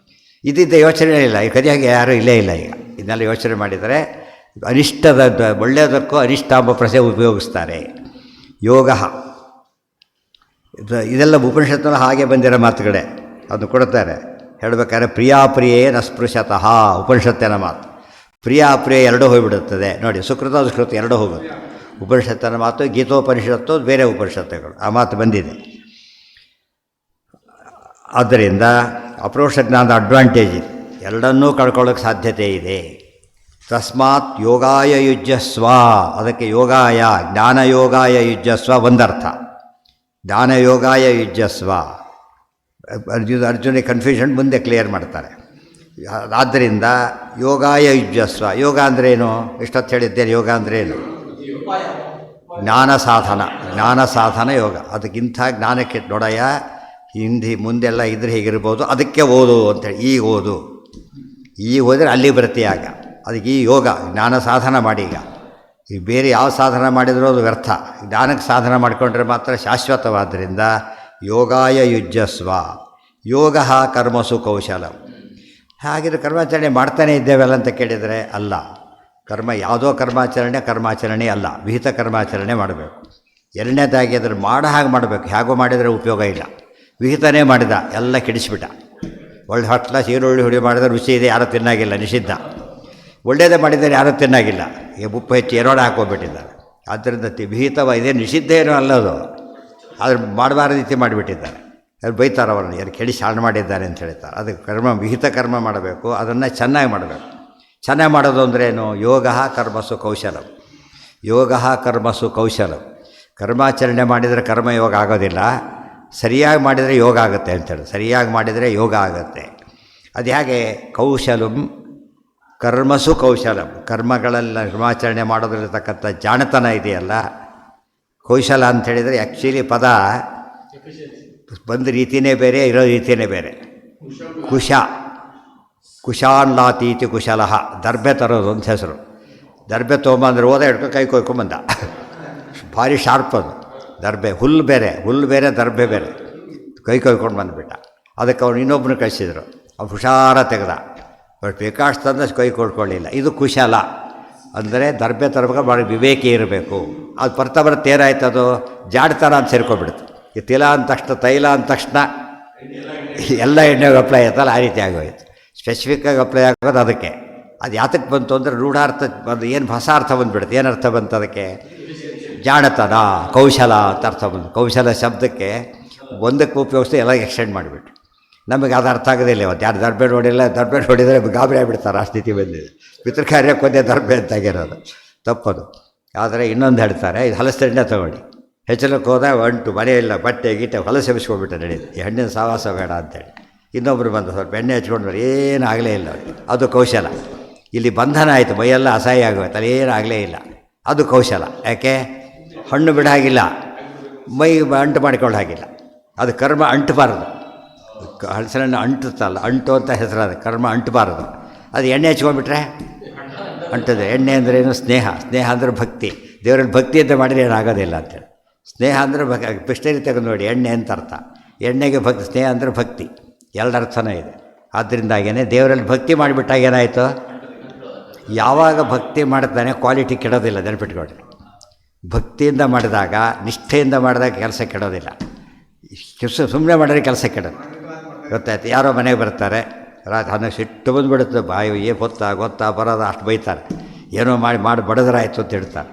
ಇದ್ದಿದ್ದ ಯೋಚನೆ ಇಲ್ಲ. ಈ ಕದಿಯಾಗಿ ಯಾರೂ ಇಲ್ಲೇ ಇಲ್ಲ. ಈಗ ಇದನ್ನೆಲ್ಲ ಯೋಚನೆ ಮಾಡಿದರೆ ಅನಿಷ್ಟದ ಒಳ್ಳೆಯದಕ್ಕೂ ಅನಿಷ್ಟಾಂಬ ಪ್ರಸೆ ಉಪಯೋಗಿಸ್ತಾರೆ. ಯೋಗ ಇದೆಲ್ಲ ಉಪನಿಷತ್ತಲ್ಲಿ ಹಾಗೆ ಬಂದಿರೋ ಮಾತುಗಳೇ. ಅದನ್ನು ಕೊಡ್ತಾರೆ ಹೇಳಬೇಕಾದ್ರೆ ಪ್ರಿಯಾಪ್ರಿಯೇ ನಸ್ಪೃಶತಃ ಉಪನಿಷತ್ತಿನ ಮಾತು. ಪ್ರಿಯಾಪ್ರಿಯ ಎರಡೂ ಹೋಗಿಬಿಡುತ್ತದೆ ನೋಡಿ. ಸುಕೃತ ದುಷ್ಕೃತ ಎರಡೂ ಹೋಗುತ್ತೆ. ಉಪನಿಷತ್ತಿನ ಮಾತು, ಗೀತೋಪನಿಷತ್ತು ಬೇರೆ ಉಪನಿಷತ್ತುಗಳು, ಆ ಮಾತು ಬಂದಿದೆ. ಆದ್ದರಿಂದ ಅಪರೋಕ್ಷ ಜ್ಞಾನದ ಅಡ್ವಾಂಟೇಜ್ ಇದೆ, ಎರಡನ್ನೂ ಕಳ್ಕೊಳ್ಳೋಕ್ಕೆ ಸಾಧ್ಯತೆ ಇದೆ. ತಸ್ಮಾತ್ ಯೋಗಾಯ ಯುಜ್ಯಸ್ವ, ಅದಕ್ಕೆ ಯೋಗಾಯ ಜ್ಞಾನಯೋಗಾಯ ಯುಜ್ಯಸ್ವ ಒಂದರ್ಥ. ಜ್ಞಾನಯೋಗಾಯ ಯುಜ್ಯಸ್ವ, ಅರ್ಜುನಿಗೆ ಕನ್ಫ್ಯೂಷನ್ ಮುಂದೆ ಕ್ಲಿಯರ್ ಮಾಡ್ತಾರೆ. ಆದ್ದರಿಂದ ಯೋಗಾಯ ಯುಜ್ಯಸ್ವ. ಯೋಗ ಅಂದ್ರೇನು, ಇಷ್ಟೊತ್ತು ಹೇಳಿದ್ದೇನೆ. ಯೋಗ ಅಂದ್ರೇನು, ಜ್ಞಾನ ಸಾಧನ ಯೋಗ. ಅದಕ್ಕಿಂತ ಜ್ಞಾನಕ್ಕೆ ನೋಡಯ್ಯ, ಮುಂದೆಲ್ಲ ಇದ್ರೆ ಹೇಗಿರ್ಬೋದು, ಅದಕ್ಕೆ ಓದು ಅಂತೇಳಿ. ಈಗ ಹೋದರೆ ಅಲ್ಲಿ ಬರ್ತೀಯಾಗ. ಅದಕ್ಕೆ ಈ ಯೋಗ ಜ್ಞಾನ ಸಾಧನ ಮಾಡಿ. ಈಗ ಬೇರೆ ಯಾವ ಸಾಧನ ಮಾಡಿದರೂ ಅದು ವ್ಯರ್ಥ. ಜ್ಞಾನಕ್ಕೆ ಸಾಧನ ಮಾಡಿಕೊಂಡ್ರೆ ಮಾತ್ರ ಶಾಶ್ವತವಾದ್ದರಿಂದ ಯೋಗಾಯ ಯುಜ್ಯಸ್ವ. ಯೋಗ ಕರ್ಮಸು ಕೌಶಲಂ. ಹಾಗಿದ್ರೆ ಕರ್ಮಾಚರಣೆ ಮಾಡ್ತಾನೆ ಇದ್ದೇವಲ್ಲ ಅಂತ ಕೇಳಿದರೆ ಅಲ್ಲ. ಯಾವುದೋ ಕರ್ಮಾಚರಣೆ ಅಲ್ಲ, ವಿಹಿತ ಕರ್ಮಾಚರಣೆ ಮಾಡಬೇಕು. ಎರಡನೇದಾಗಿ ಅದನ್ನು ಹಾಗೆ ಮಾಡಬೇಕು. ಹೇಗೋ ಮಾಡಿದರೆ ಉಪಯೋಗ ಇಲ್ಲ. ವಿಹಿತನೇ ಮಾಡಿದ, ಎಲ್ಲ ಕೆಡಿಸಿಬಿಟ್ಟ. ಒಳ್ಳೆ ಹೊಟ್ಲ ಈರುಳ್ಳಿ ಹುಡಿ ಮಾಡಿದ್ರೆ ರುಚಿ ಇದೆ, ಯಾರೂ ತಿನ್ನಾಗಿಲ್ಲ, ನಿಷಿದ್ಧ. ಒಳ್ಳೆಯದೇ ಮಾಡಿದರೆ ಯಾರೂ ತಿನ್ನಾಗಿಲ್ಲ, ಈಗ ಉಪ್ಪು ಹೆಚ್ಚು ಎರೋಡ ಹಾಕೋಗ್ಬಿಟ್ಟಿದ್ದಾರೆ. ಆದ್ದರಿಂದ ವಿಹಿತವ ಇದೇ ನಿಷಿದ್ಧ ಏನೂ ಅಲ್ಲದು, ಆದರೆ ಮಾಡಬಾರ ರೀತಿ ಮಾಡಿಬಿಟ್ಟಿದ್ದಾರೆ. ಅವ್ರು ಬೈತಾರೆ ಅವರನ್ನು, ಯಾರು ಕೆಡಿಸಿ ಹಾಳು ಮಾಡಿದ್ದಾರೆ ಅಂತ ಹೇಳ್ತಾರೆ. ಅದಕ್ಕೆ ವಿಹಿತ ಕರ್ಮ ಮಾಡಬೇಕು, ಅದನ್ನು ಚೆನ್ನಾಗಿ ಮಾಡಬೇಕು. ಚೆನ್ನಾಗಿ ಮಾಡೋದು ಅಂದ್ರೇನು, ಯೋಗ ಕರ್ಮಸು ಕೌಶಲಂ. ಯೋಗ ಕರ್ಮಸು ಕೌಶಲಂ. ಕರ್ಮಾಚರಣೆ ಮಾಡಿದರೆ ಕರ್ಮಯೋಗ ಆಗೋದಿಲ್ಲ, ಸರಿಯಾಗಿ ಮಾಡಿದರೆ ಯೋಗ ಆಗುತ್ತೆ ಅಂತೇಳಿ. ಸರಿಯಾಗಿ ಮಾಡಿದರೆ ಯೋಗ ಆಗುತ್ತೆ. ಅದು ಹೇಗೆ, ಕೌಶಲಂ ಕರ್ಮಸು ಕೌಶಲಂ. ಕರ್ಮಗಳಲ್ಲಿ ಕರ್ಮಾಚರಣೆ ಮಾಡೋದ್ರತಕ್ಕಂಥ ಜಾಣತನ ಇದೆಯಲ್ಲ, ಕೌಶಲ ಅಂಥೇಳಿದರೆ ಆ್ಯಕ್ಚುಲಿ ಪದ ಬಂದ ರೀತಿಯೇ ಬೇರೆ, ಇರೋ ರೀತಿಯೇ ಬೇರೆ. ಕುಶಾನ್ಲಾತೀತಿ ಕುಶಲಃ, ದರ್ಬೆ ತರೋದು ಅಂತ ಹೆಸರು. ದರ್ಬೆ ತೊಗೊಂಬಂದ್ರೆ ಓದ ಹಿಡ್ಕೊಂಡು ಕೈ ಕೊಯ್ಕೊಂಬಂದ. ಭಾರಿ ಶಾರ್ಪ್ ಅದು ದರ್ಬೆ. ಹುಲ್ಲು ಬೇರೆ ದರ್ಬೆ ಬೇರೆ. ಕೈ ಕೊಯ್ಕೊಂಡು ಬಂದುಬಿಟ್ಟ. ಅದಕ್ಕೆ ಅವ್ನು ಇನ್ನೊಬ್ಬನ ಕಳಿಸಿದ್ರು. ಅವ್ನು ಹುಷಾರ ತೆಗೆದ. ಬಟ್ ಬೇಕಾಷ್ಟು ತಂದ ಕೈ ಕೊಡ್ಕೊಳ್ಳಿಲ್ಲ. ಇದು ಕುಶಲ ಅಂದರೆ ದರ್ಬೆ ತರಬೇಕು, ಭಾಳ ವಿವೇಕಿ ಇರಬೇಕು. ಅದು ಬರ್ತಾ ಏನಾಯ್ತು, ಅದು ಜಾಡ್ತನ ಅಂತ ಸೇರ್ಕೊಬಿಡ್ತು. ಈ ತಿಲ ಅಂದ ತಕ್ಷಣ, ತೈಲ ಅಂದ ತಕ್ಷಣ ಎಲ್ಲ ಎಣ್ಣೆಗೆ ಅಪ್ಲೈ ಆಯ್ತಲ್ಲ, ಆ ರೀತಿ ಆಗೋಯ್ತು. ಸ್ಪೆಸಿಫಿಕ್ಕಾಗಿ ಅಪ್ಲೈ ಆಗೋದು ಅದಕ್ಕೆ. ಅದು ಯಾತಕ್ಕೆ ಬಂತು ಅಂದರೆ ರೂಢಾರ್ಥ ಬಂದು ಏನು ಹೊಸ ಅರ್ಥ ಬಂದುಬಿಡುತ್ತೆ. ಏನು ಅರ್ಥ ಬಂತು ಅದಕ್ಕೆ? ಜಾಣತನ, ಕೌಶಲ ಅಂತ ಅರ್ಥ ಬಂತು. ಕೌಶಲ ಶಬ್ದಕ್ಕೆ ಒಂದಕ್ಕೆ ಉಪಯೋಗಿಸಿ ಎಲ್ಲ ಎಕ್ಸ್ಟೆಂಡ್ ಮಾಡಿಬಿಟ್ಟು ನಮಗೆ ಅದು ಅರ್ಥ ಆಗೋದಿಲ್ಲ. ಇವತ್ತು ಯಾರು ದರ್ಬೆ ನೋಡಿದರೆ ಗಾಬರಿ ಆಗಿಬಿಡ್ತಾರೆ. ಆ ಸ್ಥಿತಿ ಬಂದಿದೆ. ಪಿತೃಕಾರ್ಯಕ್ಕೆ ಒಂದೇ ದರ್ಬೆ ಅಂತಾಗಿರೋದು ತಪ್ಪದು. ಆದರೆ ಇನ್ನೊಂದು ಹೇಳ್ತಾರೆ, ಇದು ಹಲಸು ಎಣ್ಣೆ ತೊಗೊಳ್ಳಿ. ಹೆಚ್ಚಲಕ್ಕೆ ಹೋದಾಗ ಅಂಟು ಮನೆಯಿಲ್ಲ, ಬಟ್ಟೆ ಗೀಟೆ ಹೊಲಸು ಎಬ್ಸ್ಕೊಂಡ್ಬಿಟ್ಟೆ ನಡೀತು. ಈ ಹಣ್ಣಿನ ಸಾವಾಸ ಬೇಡ ಅಂತೇಳಿ ಇನ್ನೊಬ್ಬರು ಬಂದು ಸ್ವಲ್ಪ ಎಣ್ಣೆ ಹಚ್ಕೊಂಡ್ರು, ಏನೂ ಆಗಲೇ ಇಲ್ಲ ಅವ್ರಿಗೆ. ಅದು ಕೌಶಲ. ಇಲ್ಲಿ ಬಂಧನ ಆಯಿತು, ಮೈಯೆಲ್ಲ ಅಸಹ್ಯ ಆಗೋಯ್ತು, ಅಲ್ಲಿ ಏನೂ ಆಗಲೇ ಇಲ್ಲ. ಅದು ಕೌಶಲ. ಯಾಕೆ? ಹಣ್ಣು ಬಿಡಾಗಿಲ್ಲ, ಮೈ ಅಂಟು ಮಾಡಿಕೊಳ್ಳೋ ಹಾಗಿಲ್ಲ. ಅದು ಕರ್ಮ ಅಂಟಬಾರದು. ಹಲಸಿನಣ್ಣು ಅಂಟುತ್ತಲ್ಲ, ಅಂಟು ಅಂತ ಹೆಸರಾದ ಕರ್ಮ ಅಂಟಬಾರದು. ಅದು ಎಣ್ಣೆ ಹಚ್ಕೊಂಡ್ಬಿಟ್ರೆ ಅಂಟದೆ. ಎಣ್ಣೆ ಅಂದ್ರೇನು? ಸ್ನೇಹ. ಸ್ನೇಹ ಅಂದರೆ ಭಕ್ತಿ. ದೇವರಲ್ಲಿ ಭಕ್ತಿ ಅಂತ ಮಾಡಿದರೆ ಏನಾಗೋದಿಲ್ಲ ಅಂತೇಳಿ. ಸ್ನೇಹ ಅಂದರೆ ಪಿಸ್ಟರಿ ತೆಗೆದು ನೋಡಿ, ಎಣ್ಣೆ ಅಂತ ಅರ್ಥ. ಎಣ್ಣೆಗೆ ಭಕ್ತಿ, ಸ್ನೇಹ ಅಂದರೆ ಭಕ್ತಿ, ಎರಡು ಅರ್ಥನೂ ಇದೆ. ಆದ್ದರಿಂದಾಗೇ ದೇವರಲ್ಲಿ ಭಕ್ತಿ ಮಾಡಿಬಿಟ್ಟಾಗ ಏನಾಯಿತು? ಯಾವಾಗ ಭಕ್ತಿ ಮಾಡ್ತಾನೆ ಕ್ವಾಲಿಟಿ ಕೆಡೋದಿಲ್ಲ, ನೆನಪಿಟ್ಕೊಳ್ರಿ. ಭಕ್ತಿಯಿಂದ ಮಾಡಿದಾಗ, ನಿಷ್ಠೆಯಿಂದ ಮಾಡಿದಾಗ ಕೆಲಸ ಕೆಡೋದಿಲ್ಲ. ಸುಮ್ಮನೆ ಮಾಡಿದ್ರೆ ಕೆಲಸ ಕೆಡೋದು. ಗೊತ್ತಾಯ್ತು? ಯಾರೋ ಮನೆಗೆ ಬರ್ತಾರೆ, ರಾತ್ರಿ ಹನ್ನೊಂದು ಸಿಟ್ಟು ಬಂದುಬಿಡುತ್ತೆ. ಬಾಯಿ ಗೊತ್ತಾ ಬರೋದು, ಅಷ್ಟು ಬೈತಾರೆ. ಏನೋ ಮಾಡಿ ಬಡದ್ರಾಯ್ತು ಅಂತ ಹೇಳ್ತಾರೆ.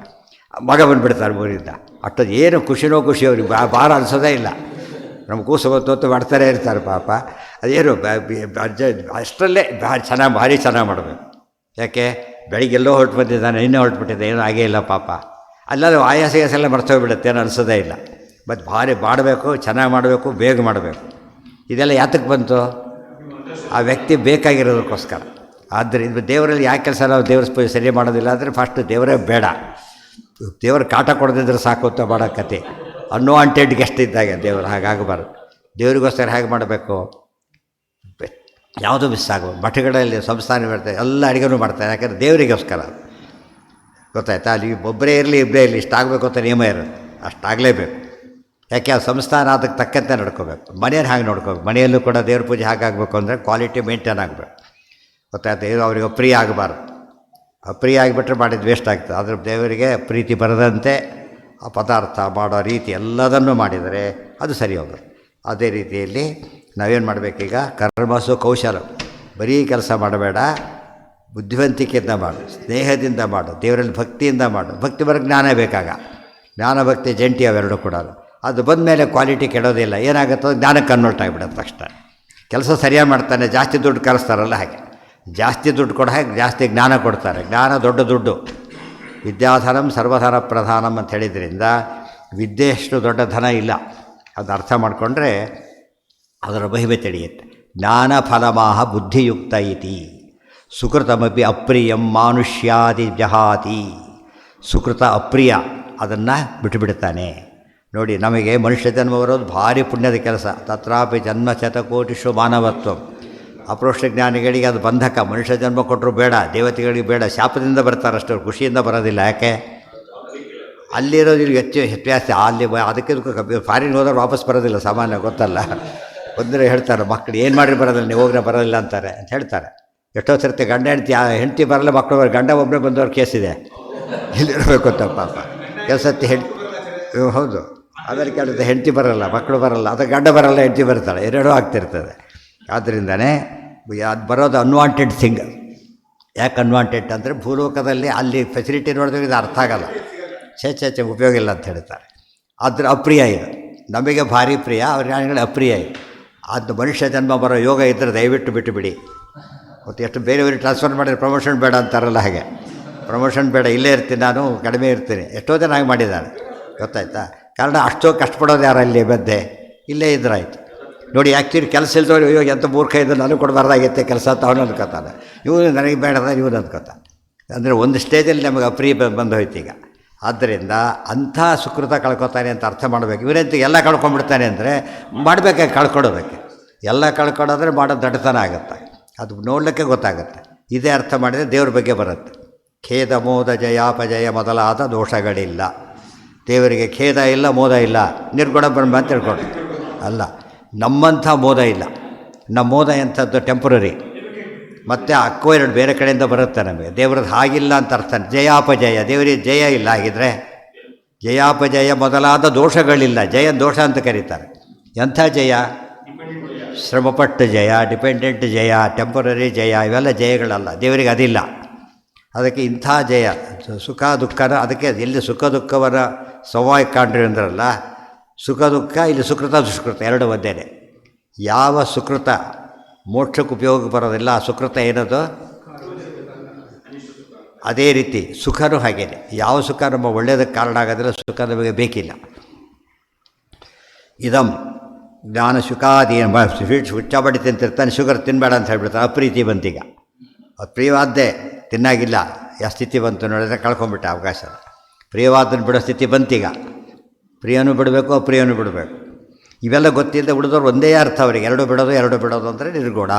ಮಗ ಬಂದುಬಿಡ್ತಾರೆ ಊರಿಂದ. ಅಷ್ಟೊಂದು ಏನು ಖುಷಿನೋ ಖುಷಿ ಅವ್ರಿಗೆ ಭಾರ ಅನಿಸೋದೇ ಇಲ್ಲ. ನಮ್ಮ ಕೂಸು ಹೊತ್ತು ಮಾಡ್ತಾರೇ ಇರ್ತಾರೆ ಪಾಪ. ಅದೇನು ಅಷ್ಟರಲ್ಲೇ ಭಾರಿ ಚೆನ್ನಾಗಿ ಮಾಡಬೇಕು. ಯಾಕೆ? ಬೆಳಿಗ್ಗೆಲ್ಲೋ ಹೊರಟು ಬಂದಿದ್ದಾನೆ, ಇನ್ನೂ ಹೊರಟುಬಿಟ್ಟಿದ್ದೆ, ಏನೂ ಆಗೇ ಇಲ್ಲ ಪಾಪ. ಅಲ್ಲಾದ್ರೂ ಆಯಾಸ ಎಲ್ಲ ಮರ್ತೋಗ್ಬಿಡುತ್ತೆ, ಏನು ಅನಿಸೋದೇ ಇಲ್ಲ. ಮತ್ತು ಭಾರಿ ಮಾಡಬೇಕು, ಚೆನ್ನಾಗಿ ಮಾಡಬೇಕು, ಬೇಗ ಮಾಡಬೇಕು. ಇದೆಲ್ಲ ಯಾತಕ್ಕೆ ಬಂತು? ಆ ವ್ಯಕ್ತಿ ಬೇಕಾಗಿರೋದಕ್ಕೋಸ್ಕರ. ಆದ್ದರಿಂದ ದೇವರಲ್ಲಿ ಯಾಕೆ ಕೆಲಸ ನಾವು ದೇವ್ರ ಪೂಜೆ ಸರಿ ಮಾಡೋದಿಲ್ಲ ಅಂದರೆ, ಫಸ್ಟ್ ದೇವರೇ ಬೇಡ, ದೇವ್ರ ಕಾಟ ಕೊಡದಿದ್ರೆ ಸಾಕು ಅಂತ ಮಾಡೋ ಕತೆ. ಅನ್ವಾಂಟೆಡ್ ಗೆಸ್ಟ್ ಇದ್ದಾಗ ದೇವರು ಹಾಗಾಗಬಾರ್ದು. ದೇವರಿಗೋಸ್ಕರ ಹೇಗೆ ಮಾಡಬೇಕು? ಯಾವುದೂ ಮಿಸ್ ಆಗೋದು. ಮಠಗಳಲ್ಲಿ ಸಂಸ್ಥಾನ ಇರ್ತಾರೆ, ಎಲ್ಲ ಅಡುಗೆನೂ ಮಾಡ್ತಾರೆ. ಯಾಕಂದರೆ ದೇವರಿಗೋಸ್ಕರ. ಗೊತ್ತಾಯ್ತಾ? ಅಲ್ಲಿ ಒಬ್ಬರೇ ಇರಲಿ ಇಬ್ಬರೇ ಇರಲಿ, ಇಷ್ಟಾಗಬೇಕು ಅಂತ ನಿಯಮ ಇರುತ್ತೆ, ಅಷ್ಟಾಗಲೇಬೇಕು. ಯಾಕೆ? ಆ ಸಂಸ್ಥಾನ ಅದಕ್ಕೆ ತಕ್ಕಂತೆ ನಡ್ಕೋಬೇಕು. ಮನೆಯನ್ನು ಹಾಗೆ ನೋಡ್ಕೋಬೇಕು. ಮನೆಯಲ್ಲೂ ಕೂಡ ದೇವ್ರ ಪೂಜೆ ಹಾಗಾಗಬೇಕು ಅಂದರೆ ಕ್ವಾಲಿಟಿ ಮೇಂಟೈನ್ ಆಗಬೇಕು. ಗೊತ್ತಾಯ್ತು? ಇದು ಅವ್ರಿಗೆ ಅಪ್ರಿಯ ಆಗಬಾರ್ದು. ಅಪ್ರಿಯ ಆಗಿಬಿಟ್ರೆ ಮಾಡಿದ್ದು ವೇಸ್ಟ್ ಆಗ್ತದೆ. ಅದ್ರ ದೇವರಿಗೆ ಪ್ರೀತಿ ಬರದಂತೆ ಆ ಪದಾರ್ಥ ಮಾಡೋ ರೀತಿ ಎಲ್ಲದನ್ನು ಮಾಡಿದರೆ ಅದು ಸರಿ ಹೋಗುತ್ತೆ. ಅದೇ ರೀತಿಯಲ್ಲಿ ನಾವೇನು ಮಾಡಬೇಕೀಗ? ಕರ್ಮಸು ಕೌಶಲ. ಬರೀ ಕೆಲಸ ಮಾಡಬೇಡ, ಬುದ್ಧಿವಂತಿಕೆಯಿಂದ ಮಾಡು, ಸ್ನೇಹದಿಂದ ಮಾಡು, ದೇವರಲ್ಲಿ ಭಕ್ತಿಯಿಂದ ಮಾಡು. ಭಕ್ತಿ ಬರೋಕ್ಕೆ ಜ್ಞಾನ ಬೇಕಾಗ. ಜ್ಞಾನ ಭಕ್ತಿ ಜಂಟಿ ಅವೆರಡೂ ಕೂಡ. ಅದು ಬಂದ ಮೇಲೆ ಕ್ವಾಲಿಟಿ ಕೆಡೋದಿಲ್ಲ. ಏನಾಗುತ್ತೋ ಜ್ಞಾನಕ್ಕೆ ಕನ್ವರ್ಟ್ ಆಗಿಬಿಡುತ್ತೆ ತಕ್ಷಣ. ಕೆಲಸ ಸರಿಯಾಗಿ ಮಾಡ್ತಾನೆ, ಜಾಸ್ತಿ ದುಡ್ಡು ಕಳಿಸ್ತಾರಲ್ಲ ಹಾಗೆ. ಜಾಸ್ತಿ ದುಡ್ಡು ಕೊಡೋ ಹಾಗೆ ಜಾಸ್ತಿ ಜ್ಞಾನ ಕೊಡ್ತಾರೆ. ಜ್ಞಾನ ದೊಡ್ಡ ದುಡ್ಡು. ವಿದ್ಯಾಧನಂ ಸರ್ವಧನ ಪ್ರಧಾನಂ ಅಂತ ಹೇಳಿದ್ರಿಂದ ವಿದ್ಯೆಯಷ್ಟು ದೊಡ್ಡ ಧನ ಇಲ್ಲ. ಅದು ಅರ್ಥ ಮಾಡಿಕೊಂಡ್ರೆ ಅದರ ಮಹಿಮೆ ತಿಳಿಯುತ್ತೆ. ಜ್ಞಾನ ಫಲಮಾಹ ಬುದ್ಧಿಯುಕ್ತ ಇತಿ ಸುಕೃತಮಪಿ ಅಪ್ರಿಯಂ ಮಾನುಷ್ಯಾದಿ ಜಹಾತಿ. ಸುಕೃತ ಅಪ್ರಿಯ, ಅದನ್ನು ಬಿಟ್ಟುಬಿಡ್ತಾನೆ. ನೋಡಿ, ನಮಗೆ ಮನುಷ್ಯ ಜನ್ಮ ಬರೋದು ಭಾರಿ ಪುಣ್ಯದ ಕೆಲಸ. ತತ್ರಾಪಿ ಜನ್ಮ ಶತಕೋಟಿಷು ಮಾನವತ್ವ. ಅಪ್ರೋಷ್ಟ ಜ್ಞಾನಿಗಳಿಗೆ ಅದು ಬಂಧಕ. ಮನುಷ್ಯ ಜನ್ಮ ಕೊಟ್ಟರು ಬೇಡ, ದೇವತೆಗಳಿಗೆ ಬೇಡ, ಶಾಪದಿಂದ ಬರ್ತಾರಷ್ಟು, ಖುಷಿಯಿಂದ ಬರೋದಿಲ್ಲ. ಯಾಕೆ? ಅಲ್ಲಿರೋದು ಇಲ್ಲಿ ಹೆಚ್ಚು ವ್ಯತ್ಯಾಸ. ಅಲ್ಲಿ ಅದಕ್ಕೆ ಫಾರಿನ್ ಹೋದ್ರೆ ವಾಪಸ್ ಬರೋದಿಲ್ಲ ಸಾಮಾನ್ಯ, ಗೊತ್ತಲ್ಲ. ಒಂದರೆ ಹೇಳ್ತಾರೆ, ಮಕ್ಕಳು ಏನು ಮಾಡಿ ಬರೋದಿಲ್ಲ, ನೀವು ಹೋಗ್ರೆ ಬರೋದಿಲ್ಲ ಅಂತಾರೆ ಅಂತ ಹೇಳ್ತಾರೆ. ಎಷ್ಟೋ ಸರ್ತಿ ಗಂಡ ಹೆಂಡತಿ ಬರಲ್ಲ, ಮಕ್ಕಳು ಗಂಡ ಒಬ್ಬರೇ ಬಂದವ್ರ ಕೇಸಿದೆ. ಇಲ್ಲಿರಬೇಕು ಅಂತ ಪಾಪ. ಕೆಲಸತ್ತಿ ಹೌದು, ಆಮೇಲೆ ಕೆಲಸ ಹೆಂಡತಿ ಬರೋಲ್ಲ, ಮಕ್ಕಳು ಬರೋಲ್ಲ, ಅದು ಗಂಡ ಬರೋಲ್ಲ, ಹೆಂಡತಿ ಬರ್ತಾಳೆ, ಎರಡೂ ಆಗ್ತಿರ್ತದೆ. ಆದ್ದರಿಂದನೇ ಅದು ಬರೋದು ಅನ್ವಾಂಟೆಡ್ ಥಿಂಗ್. ಯಾಕೆ ಅನ್ವಾಂಟೆಡ್ ಅಂದರೆ, ಭೂಲೋಕದಲ್ಲಿ ಅಲ್ಲಿ ಫೆಸಿಲಿಟಿ ನೋಡಿದ್ರೆ ಇದು ಅರ್ಥ ಆಗಲ್ಲ, ಚೆ ಉಪಯೋಗ ಇಲ್ಲ ಅಂತ ಹೇಳ್ತಾರೆ. ಅದ್ರ ಅಪ್ರಿಯ ಇದು. ನಮಗೆ ಭಾರಿ ಪ್ರಿಯ, ಅವ್ರ ಜ್ಞಾನಿಗಳು ಅಪ್ರಿಯ ಇದು. ಅದು ಮನುಷ್ಯ ಜನ್ಮ ಬರೋ ಯೋಗ ಇದ್ದರೆ ದಯವಿಟ್ಟು ಬಿಟ್ಟು ಬಿಡಿ. ಮತ್ತು ಎಷ್ಟು ಬೇರೆಯವ್ರಿಗೆ ಟ್ರಾನ್ಸ್ಫರ್ ಮಾಡಿದ್ರೆ ಪ್ರಮೋಷನ್ ಬೇಡ ಅಂತಾರಲ್ಲ ಹಾಗೆ. ಪ್ರಮೋಷನ್ ಬೇಡ, ಇಲ್ಲೇ ಇರ್ತೀನಿ, ನಾನು ಕಡಿಮೆ ಇರ್ತೀನಿ. ಎಷ್ಟೋ ಜನ ಹಾಗೆ ಮಾಡಿದ್ದಾರೆ, ಗೊತ್ತಾಯ್ತಾ? ಕಾರಣ ಅಷ್ಟೋ ಕಷ್ಟಪಡೋದು ಯಾರು ಅಲ್ಲಿ ಬದ್ದೆ, ಇಲ್ಲೇ ಇದ್ರಾಯ್ತು. ನೋಡಿ, ಆ್ಯಕ್ಚುಲಿ ಕೆಲಸ ಇಲ್ದವ್ರು ಇವಾಗ ಎಂಥ ಮೂರ್ಖ ಇದ್ದು ನನಗೆ ಕೊಡಬಾರ್ದಾಗಿತ್ತೆ ಕೆಲಸ ಅಂತ ಅವನು ಅಂದ್ಕೊತಾನೆ. ಇವನು ನನಗೆ ಬೇಡದ ಇವನು ಅಂದ್ಕೊತಾನೆ. ಅಂದರೆ ಒಂದು ಸ್ಟೇಜಲ್ಲಿ ನಮಗೆ ಅಪ್ರಿಯ ಬಂದು ಹೋಯ್ತು ಈಗ. ಆದ್ದರಿಂದ ಅಂಥ ಸುಕೃತ ಕಳ್ಕೊತಾನೆ ಅಂತ ಅರ್ಥ ಮಾಡಬೇಕು. ಇವರಂತೂ ಎಲ್ಲ ಕಳ್ಕೊಂಡ್ಬಿಡ್ತಾನೆ ಅಂದರೆ ಮಾಡಬೇಕಾಗಿ ಕಳ್ಕೊಡೋದಕ್ಕೆ. ಎಲ್ಲ ಕಳ್ಕೊಡೋದ್ರೆ ಮಾಡೋದು ದಡ್ಡತನ ಆಗುತ್ತೆ. ಅದು ನೋಡಲಿಕ್ಕೆ ಗೊತ್ತಾಗುತ್ತೆ. ಇದೇ ಅರ್ಥ ಮಾಡಿದರೆ ದೇವ್ರ ಬಗ್ಗೆ ಬರುತ್ತೆ. ಖೇದ ಮೋದ ಜಯಾಪಜಯ ಮೊದಲಾದ ದೋಷಗಳಿಲ್ಲ. ದೇವರಿಗೆ ಖೇದ ಇಲ್ಲ, ಮೋದ ಇಲ್ಲ, ನಿರ್ಗುಣ ಬ್ರಹ್ಮ ಅಂತ ತಿಳ್ಕೊಂಡು ಅಲ್ಲ. ನಮ್ಮಂಥ ಮೋದ ಇಲ್ಲ. ನಮ್ಮ ಮೋದ ಎಂಥದ್ದು ಟೆಂಪ್ರರಿ, ಮತ್ತು ಅಕ್ವೈರ್ಡ್ ಬೇರೆ ಕಡೆಯಿಂದ ಬರುತ್ತೆ ನಮಗೆ. ದೇವ್ರದ್ದು ಹಾಗಿಲ್ಲ ಅಂತ ಅರ್ಥ. ಜಯಾಪಜಯ, ದೇವರಿಗೆ ಜಯ ಇಲ್ಲ. ಹಾಗಿದ್ರೆ ಜಯಾಪಜಯ ಮೊದಲಾದ ದೋಷಗಳಿಲ್ಲ. ಜಯ ದೋಷ ಅಂತ ಕರೀತಾರೆ. ಎಂಥ ಜಯ? ಶ್ರಮಪಟ್ಟು ಜಯ, ಡಿಪೆಂಡೆಂಟ್ ಜಯ, ಟೆಂಪರರಿ ಜಯ, ಇವೆಲ್ಲ ಜಯಗಳಲ್ಲ. ದೇವರಿಗೆ ಅದಿಲ್ಲ. ಅದಕ್ಕೆ ಇಂಥ ಜಯ ಸುಖ ದುಃಖನ, ಅದಕ್ಕೆ ಎಲ್ಲಿ ಸುಖ ದುಃಖವರ ಸಮವಾಯ ಕಾಣ್ರಿ ಅಂದ್ರಲ್ಲ, ಸುಖ ದುಃಖ ಇಲ್ಲಿ ಸುಕೃತ ದುಷ್ಕೃತ ಎರಡು ಒಂದೇನೆ. ಯಾವ ಸುಕೃತ ಮೋಕ್ಷಕ್ಕೆ ಉಪಯೋಗ ಬರೋದಿಲ್ಲ, ಆ ಸುಕೃತ ಏನದು? ಅದೇ ರೀತಿ ಸುಖನೂ ಹಾಗೇನೆ. ಯಾವ ಸುಖ ನಮ್ಮ ಒಳ್ಳೆಯದಕ್ಕೆ ಕಾರಣ ಆಗೋದಿಲ್ಲ, ಸುಖ ನಮಗೆ ಬೇಕಿಲ್ಲ. ಇದಂ ಜ್ಞಾನ ಶುಕಾದೀನ ಸ್ವೀಟ್ ಹುಚ್ಚಾಬಡಿ ತಿಂತಿರ್ತಾನೆ, ಶುಗರ್ ತಿನ್ನಬೇಡ ಅಂತ ಹೇಳ್ಬಿಡ್ತಾನೆ. ಅಪ್ರೀತಿ ಬಂತೀಗ, ಅದು ಪ್ರಿಯವಾದ್ದೇ ತಿನ್ನಾಗಿಲ್ಲ. ಯಾವ ಸ್ಥಿತಿ ಬಂತು ನೋಡಿದ್ರೆ ಕಳ್ಕೊಂಬಿಟ್ಟೆ ಅವಕಾಶ. ಪ್ರಿಯವಾದನ್ನು ಬಿಡೋ ಸ್ಥಿತಿ ಬಂತೀಗ. ಪ್ರಿಯನೂ ಬಿಡಬೇಕು, ಅಪ್ರಿಯನೂ ಬಿಡಬೇಕು. ಇವೆಲ್ಲ ಗೊತ್ತಿಲ್ಲದೆ ಉಳಿದವ್ರು ಒಂದೇ ಅರ್ಥ ಅವರಿಗೆ. ಎರಡು ಬಿಡೋದು ಅಂದರೆ ನಿರ್ಗುಣ.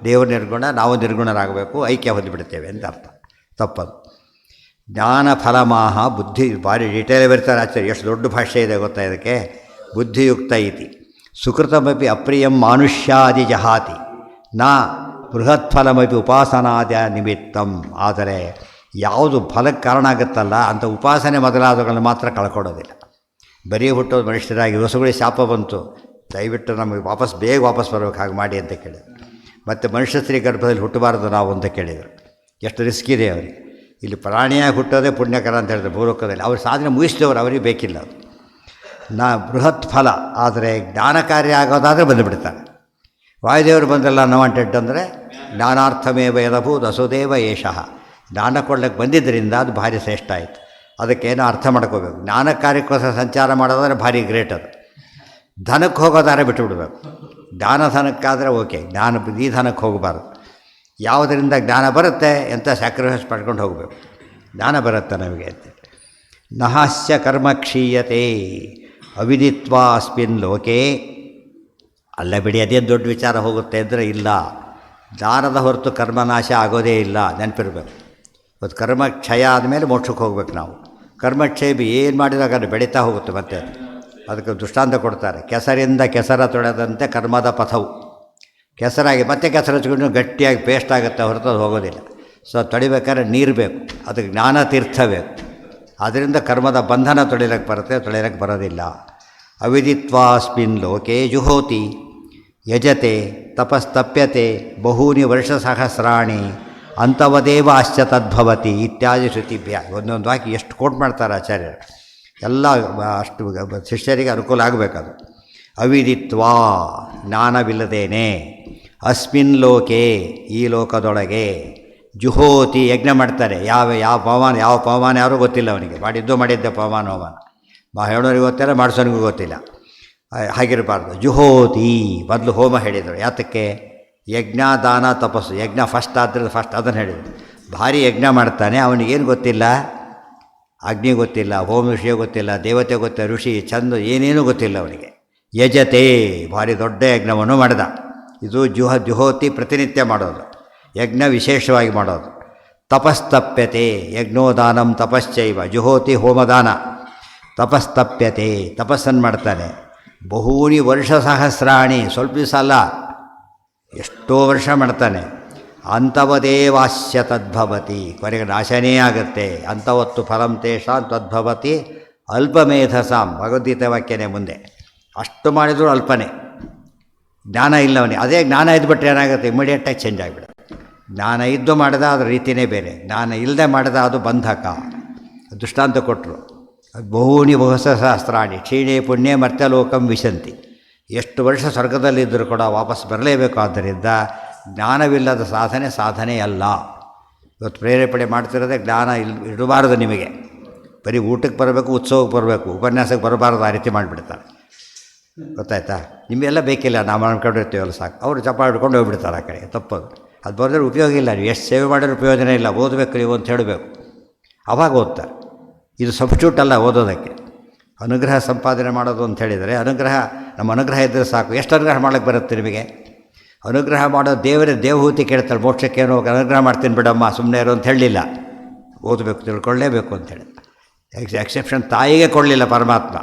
ದೇವರು ನಿರ್ಗುಣ, ನಾವು ನಿರ್ಗುಣರಾಗಬೇಕು, ಐಕ್ಯ ಹೊಂದಿಬಿಡ್ತೇವೆ ಅಂತ ಅರ್ಥ. ತಪ್ಪದು. ಜ್ಞಾನ ಫಲಮಾಹ ಬುದ್ಧಿ, ಭಾರಿ ಡೀಟೇಲ್ ಬರ್ತಾರೆ ಆಚಾರ್ಯ. ಎಷ್ಟು ದೊಡ್ಡ ಭಾಷೆ ಇದೆ ಗೊತ್ತಾ ಇದಕ್ಕೆ. ಬುದ್ಧಿಯುಕ್ತ ಇತಿ ಸುಕೃತಮಪಿ ಅಪ್ರಿಯಂ ಮಾನುಷ್ಯಾದಿ ಜಹಾತಿ ನಾ ಬೃಹತ್ಫಲಮಪಿ ಉಪಾಸನಾದ ನಿಮಿತ್ತಂ. ಆದರೆ ಯಾವುದು ಫಲಕ್ಕೆ ಕಾರಣ ಆಗುತ್ತಲ್ಲ ಅಂಥ ಉಪಾಸನೆ ಮೊದಲಾದವುಗಳನ್ನು ಮಾತ್ರ ಕಳ್ಕೊಡೋದಿಲ್ಲ. ಬರೀ ಹುಟ್ಟೋದು ಮನುಷ್ಯರಾಗಿ ಹೊಸಗಳಿಗೆ ಶಾಪ ಬಂತು, ದಯವಿಟ್ಟು ನಮಗೆ ಬೇಗ ವಾಪಸ್ ಬರಬೇಕು, ಹಾಗೆ ಮಾಡಿ ಅಂತ ಕೇಳಿದರು. ಮತ್ತು ಮನುಷ್ಯ ಸ್ತ್ರೀ ಗರ್ಭದಲ್ಲಿ ಹುಟ್ಟಬಾರದು ನಾವು ಅಂತ ಕೇಳಿದರು. ಎಷ್ಟು ರಿಸ್ಕ್ ಇದೆ ಅವರಿಗೆ. ಇಲ್ಲಿ ಪ್ರಾಣಿಯಾಗಿ ಹುಟ್ಟೋದೇ ಪುಣ್ಯಕರ ಅಂತ ಹೇಳಿದ್ರು ಭೂಲೋಕದಲ್ಲಿ. ಅವ್ರು ಸಾಧನೆ ಮುಗಿಸಿದವರು, ಅವರಿಗೆ ಬೇಕಿಲ್ಲ ಅದು. ಬೃಹತ್ ಫಲ. ಆದರೆ ಜ್ಞಾನ ಕಾರ್ಯ ಆಗೋದಾದರೆ ಬಂದುಬಿಡ್ತಾರೆ. ವಾಯುದೇವರು ಬಂದಲ್ಲ ಅನ್ವಾಂಟೆಡ್ ಅಂದರೆ ಜ್ಞಾನಾರ್ಥಮೇವ ಯದಭೂತ್ ವಸುದೇವ ಏಷಃ. ಜ್ಞಾನ ಕೊಡ್ಲಿಕ್ಕೆ ಬಂದಿದ್ದರಿಂದ ಅದು ಭಾರಿ ಶ್ರೇಷ್ಠ ಆಯಿತು. ಅದಕ್ಕೇನೋ ಅರ್ಥ ಮಾಡ್ಕೋಬೇಕು. ಜ್ಞಾನ ಕಾರ್ಯಕ್ಕೋಸ್ಕರ ಸಂಚಾರ ಮಾಡೋದಾದ್ರೆ ಭಾರಿ ಗ್ರೇಟ್ ಅದು. ಧನಕ್ಕೆ ಹೋಗೋದಾದ್ರೆ ಬಿಟ್ಟುಬಿಡ್ಬೇಕು. ಜ್ಞಾನ ಧನಕ್ಕಾದರೆ ಓಕೆ, ಈ ಧನಕ್ಕೆ ಹೋಗಬಾರ್ದು. ಯಾವುದರಿಂದ ಜ್ಞಾನ ಬರುತ್ತೆ ಎಂಥ ಸ್ಯಾಕ್ರಿಫೈಸ್ ಮಾಡ್ಕೊಂಡು ಹೋಗಬೇಕು. ಜ್ಞಾನ ಬರುತ್ತೆ ನಮಗೆ ಅಂತ. ನಹಾಸ್ಯ ಕರ್ಮ ಕ್ಷೀಯತೆ ಅವಿದಿತ್ವಾ ಅಸ್ಮಿನ್ ಲೋಕೆ. ಅಲ್ಲ ಬಿಡಿ, ಅದೇನು ದೊಡ್ಡ ವಿಚಾರ ಹೋಗುತ್ತೆ ಅಂದರೆ ಇಲ್ಲ. ಜ್ಞಾನದ ಹೊರತು ಕರ್ಮನಾಶ ಆಗೋದೇ ಇಲ್ಲ, ನೆನಪಿರ್ಬೇಕು. ಇವತ್ತು ಕರ್ಮ ಕ್ಷಯ ಆದಮೇಲೆ ಮೋಕ್ಷಕ್ಕೆ ಹೋಗ್ಬೇಕು ನಾವು. ಕರ್ಮಕ್ಷಯ ಏನು ಮಾಡಿದಾಗ ಅದು ಬೆಳೀತಾ ಹೋಗುತ್ತೆ. ಮತ್ತೆ ಅದಕ್ಕೆ ದೃಷ್ಟಾಂತ ಕೊಡ್ತಾರೆ. ಕೆಸರಿಂದ ಕೆಸರ ತೊಳೆದಂತೆ ಕರ್ಮದ ಪಥವು. ಕೆಸರಾಗಿ ಮತ್ತೆ ಕೆಸರು ಹಚ್ಕೊಂಡು ಗಟ್ಟಿಯಾಗಿ ಪೇಸ್ಟ್ ಆಗುತ್ತೆ, ಹೊರತು ಅದು ಹೋಗೋದಿಲ್ಲ. ಸೊ ತೊಳಿಬೇಕಾದ್ರೆ ನೀರು ಬೇಕು, ಅದಕ್ಕೆ ಜ್ಞಾನ ತೀರ್ಥ ಬೇಕು. ಆದ್ದರಿಂದ ಕರ್ಮದ ಬಂಧನ ತೊಳಿಲಕ್ಕೆ ಬರೋದಿಲ್ಲ. ಅವಿದಿತ್ವಾಸ್ಮಿನ್ ಲೋಕೆ ಜುಹೋತಿ ಯಜತೆ ತಪಸ್ತಪ್ಯತೆ ಬಹೂನಿ ವರ್ಷ ಸಹಸ್ರಾಣಿ ಅಂಥವದೇವ ಆಶ್ಚ ತದ್ಭವತಿ ಇತ್ಯಾದಿ ಶ್ರುತಿಭ್ಯ. ಒಂದೊಂದು ವಾಕ್ಯ ಎಷ್ಟು ಕೋಟ್ ಮಾಡ್ತಾರೆ ಆಚಾರ್ಯರು. ಎಲ್ಲ ಅಷ್ಟು ಶಿಷ್ಯರಿಗೆ ಅನುಕೂಲ ಆಗಬೇಕದು. ಅವಿದಿತ್ವಾ ಜ್ಞಾನವಿಲ್ಲದೇನೆ, ಅಸ್ಮಿನ್ ಲೋಕೆ ಈ ಲೋಕದೊಳಗೆ, ಜುಹೋತಿ ಯಜ್ಞ ಮಾಡ್ತಾರೆ. ಯಾವ ಪವಮಾನ ಯಾರೂ ಗೊತ್ತಿಲ್ಲ ಅವನಿಗೆ. ಮಾಡಿದ್ದೆ ಪವಮಾನ ಹೇಳೋರಿಗೆ ಗೊತ್ತಿಲ್ಲ, ಮಾಡಿಸೋನಿಗೂ ಗೊತ್ತಿಲ್ಲ. ಹಾಗಿರಬಾರ್ದು. ಜುಹೋತಿ ಮೊದಲು ಹೋಮ ಹೇಳಿದರು. ಯಾತಕ್ಕೆ? ಯಜ್ಞ ದಾನ ತಪಸ್ಸು. ಯಜ್ಞ ಫಸ್ಟ್ ಆದ್ದರಿಂದ ಫಸ್ಟ್ ಅದನ್ನು ಹೇಳಿದರು. ಭಾರಿ ಯಜ್ಞ ಮಾಡ್ತಾನೆ, ಅವನಿಗೇನು ಗೊತ್ತಿಲ್ಲ? ಅಗ್ನಿ ಗೊತ್ತಿಲ್ಲ, ಹೋಮ ವಿಷಯ ಗೊತ್ತಿಲ್ಲ, ದೇವತೆ ಗೊತ್ತಿಲ್ಲ, ಋಷಿ ಚಂದ ಏನೇನೂ ಗೊತ್ತಿಲ್ಲ ಅವನಿಗೆ. ಯಜತೆ ಭಾರಿ ದೊಡ್ಡ ಯಜ್ಞವನ್ನು ಮಾಡಿದ. ಇದು ಜುಹೋತಿ ಪ್ರತಿನಿತ್ಯ ಮಾಡೋದು, ಯಜ್ಞ ವಿಶೇಷವಾಗಿ ಮಾಡೋದು. ತಪಸ್ತಪ್ಯತೆ ಯಜ್ಞೋದಾನಂ ತಪಶ್ಚೈವ. ಜುಹೋತಿ ಹೋಮದಾನ, ತಪಸ್ತಪ್ಯತೆ ತಪಸ್ಸನ್ನು ಮಾಡ್ತಾನೆ. ಬಹೂನಿ ವರ್ಷ ಸಹಸ್ರಾಣಿ, ಸ್ವಲ್ಪ ದಿವಸ ಅಲ್ಲ, ಎಷ್ಟೋ ವರ್ಷ ಮಾಡ್ತಾನೆ. ಅಂಥವದೇವಾಸ್ಯ ತದ್ಭವತಿ, ಕೊನೆಗೆ ನಾಶನೇ ಆಗುತ್ತೆ. ಅಂಥವತ್ತು ಫಲಂ ತೇಷಾಂ ತದ್ಭವತಿ ಅಲ್ಪಮೇಧಸಾಂ. ಭಗವದ್ಗೀತೆ ವಾಕ್ಯನೇ ಮುಂದೆ. ಅಷ್ಟು ಮಾಡಿದರೂ ಅಲ್ಪನೇ. ಜ್ಞಾನ ಇಲ್ಲವನೇ. ಅದೇ ಜ್ಞಾನ ಇದ್ಬಿಟ್ರೆ ಏನಾಗುತ್ತೆ? ಇಮಿಡಿಯೇಟಾಗಿ ಚೇಂಜ್ ಆಗಿಬಿಡುತ್ತೆ. ಜ್ಞಾನ ಇದ್ದು ಮಾಡಿದ ಅದರ ರೀತಿಯೇ ಬೇರೆ, ಜ್ಞಾನ ಇಲ್ಲದೆ ಮಾಡಿದ ಅದು ಬಂಧಕ. ದೃಷ್ಟಾಂತ ಕೊಟ್ಟರು. ಬಹೂನಿ ಬಹುಸಹಸ್ರಾಣಿ ಕ್ಷೀಣೆ ಪುಣ್ಯ ಮರ್ತ್ಯಲೋಕಂ ವಿಶಂತಿ. ಎಷ್ಟು ವರ್ಷ ಸ್ವರ್ಗದಲ್ಲಿದ್ದರೂ ಕೂಡ ವಾಪಸ್ ಬರಲೇಬೇಕು. ಆದ್ದರಿಂದ ಜ್ಞಾನವಿಲ್ಲದ ಸಾಧನೆ ಅಲ್ಲ. ಇವತ್ತು ಪ್ರೇರೇಪಣೆ ಮಾಡ್ತಿರೋದೇ ಜ್ಞಾನ ಇಡಬಾರದು ನಿಮಗೆ. ಬರೀ ಊಟಕ್ಕೆ ಬರಬೇಕು, ಉತ್ಸವಕ್ಕೆ ಬರಬೇಕು, ಉಪನ್ಯಾಸಕ್ಕೆ ಬರಬಾರದು, ಆ ರೀತಿ ಮಾಡಿಬಿಡ್ತಾರೆ. ಗೊತ್ತಾಯ್ತಾ? ನಿಮಗೆಲ್ಲ ಬೇಕಿಲ್ಲ, ನಾವು ಮಾಡ್ಕೊಂಡಿರ್ತೀವಲ್ಲ ಸಾಕು. ಅವರು ಚಪ್ಪ ಹಿಡ್ಕೊಂಡು ಹೋಗ್ಬಿಡ್ತಾರೆ ಆ ಕಡೆ. ತಪ್ಪದು. ಅದು ಬರೆದ್ರೆ ಉಪಯೋಗ ಇಲ್ಲ. ನೀವು ಎಷ್ಟು ಸೇವೆ ಮಾಡಿದ್ರೆ ಉಪಯೋಜನೆ ಇಲ್ಲ. ಓದಬೇಕು ನೀವು ಅಂತ ಹೇಳಬೇಕು, ಅವಾಗ ಓದ್ತಾರೆ. ಇದು ಸಬ್ಸ್ಟ್ಯೂಟ್ ಅಲ್ಲ ಓದೋದಕ್ಕೆ. ಅನುಗ್ರಹ ಸಂಪಾದನೆ ಮಾಡೋದು ಅಂತ ಹೇಳಿದರೆ, ನಮ್ಮ ಅನುಗ್ರಹ ಇದ್ದರೆ ಸಾಕು. ಎಷ್ಟು ಅನುಗ್ರಹ ಮಾಡೋಕ್ಕೆ ಬರುತ್ತೆ ನಿಮಗೆ? ಅನುಗ್ರಹ ಮಾಡೋ ದೇವರೇ ದೇವಹೂತಿ ಕೇಳ್ತಾರೆ, ಮೋಕ್ಷಕ್ಕೇನೋ ಅನುಗ್ರಹ ಮಾಡ್ತೀನಿ ಬಿಡಮ್ಮ ಸುಮ್ಮನೆ ಇರೋ ಅಂತ ಹೇಳಲಿಲ್ಲ, ಓದಬೇಕು ತಿಳ್ಕೊಳ್ಳೇಬೇಕು ಅಂತೇಳಿ. ಎಕ್ಸೆಪ್ಷನ್ ತಾಯಿಗೆ ಕೊಡಲಿಲ್ಲ ಪರಮಾತ್ಮ,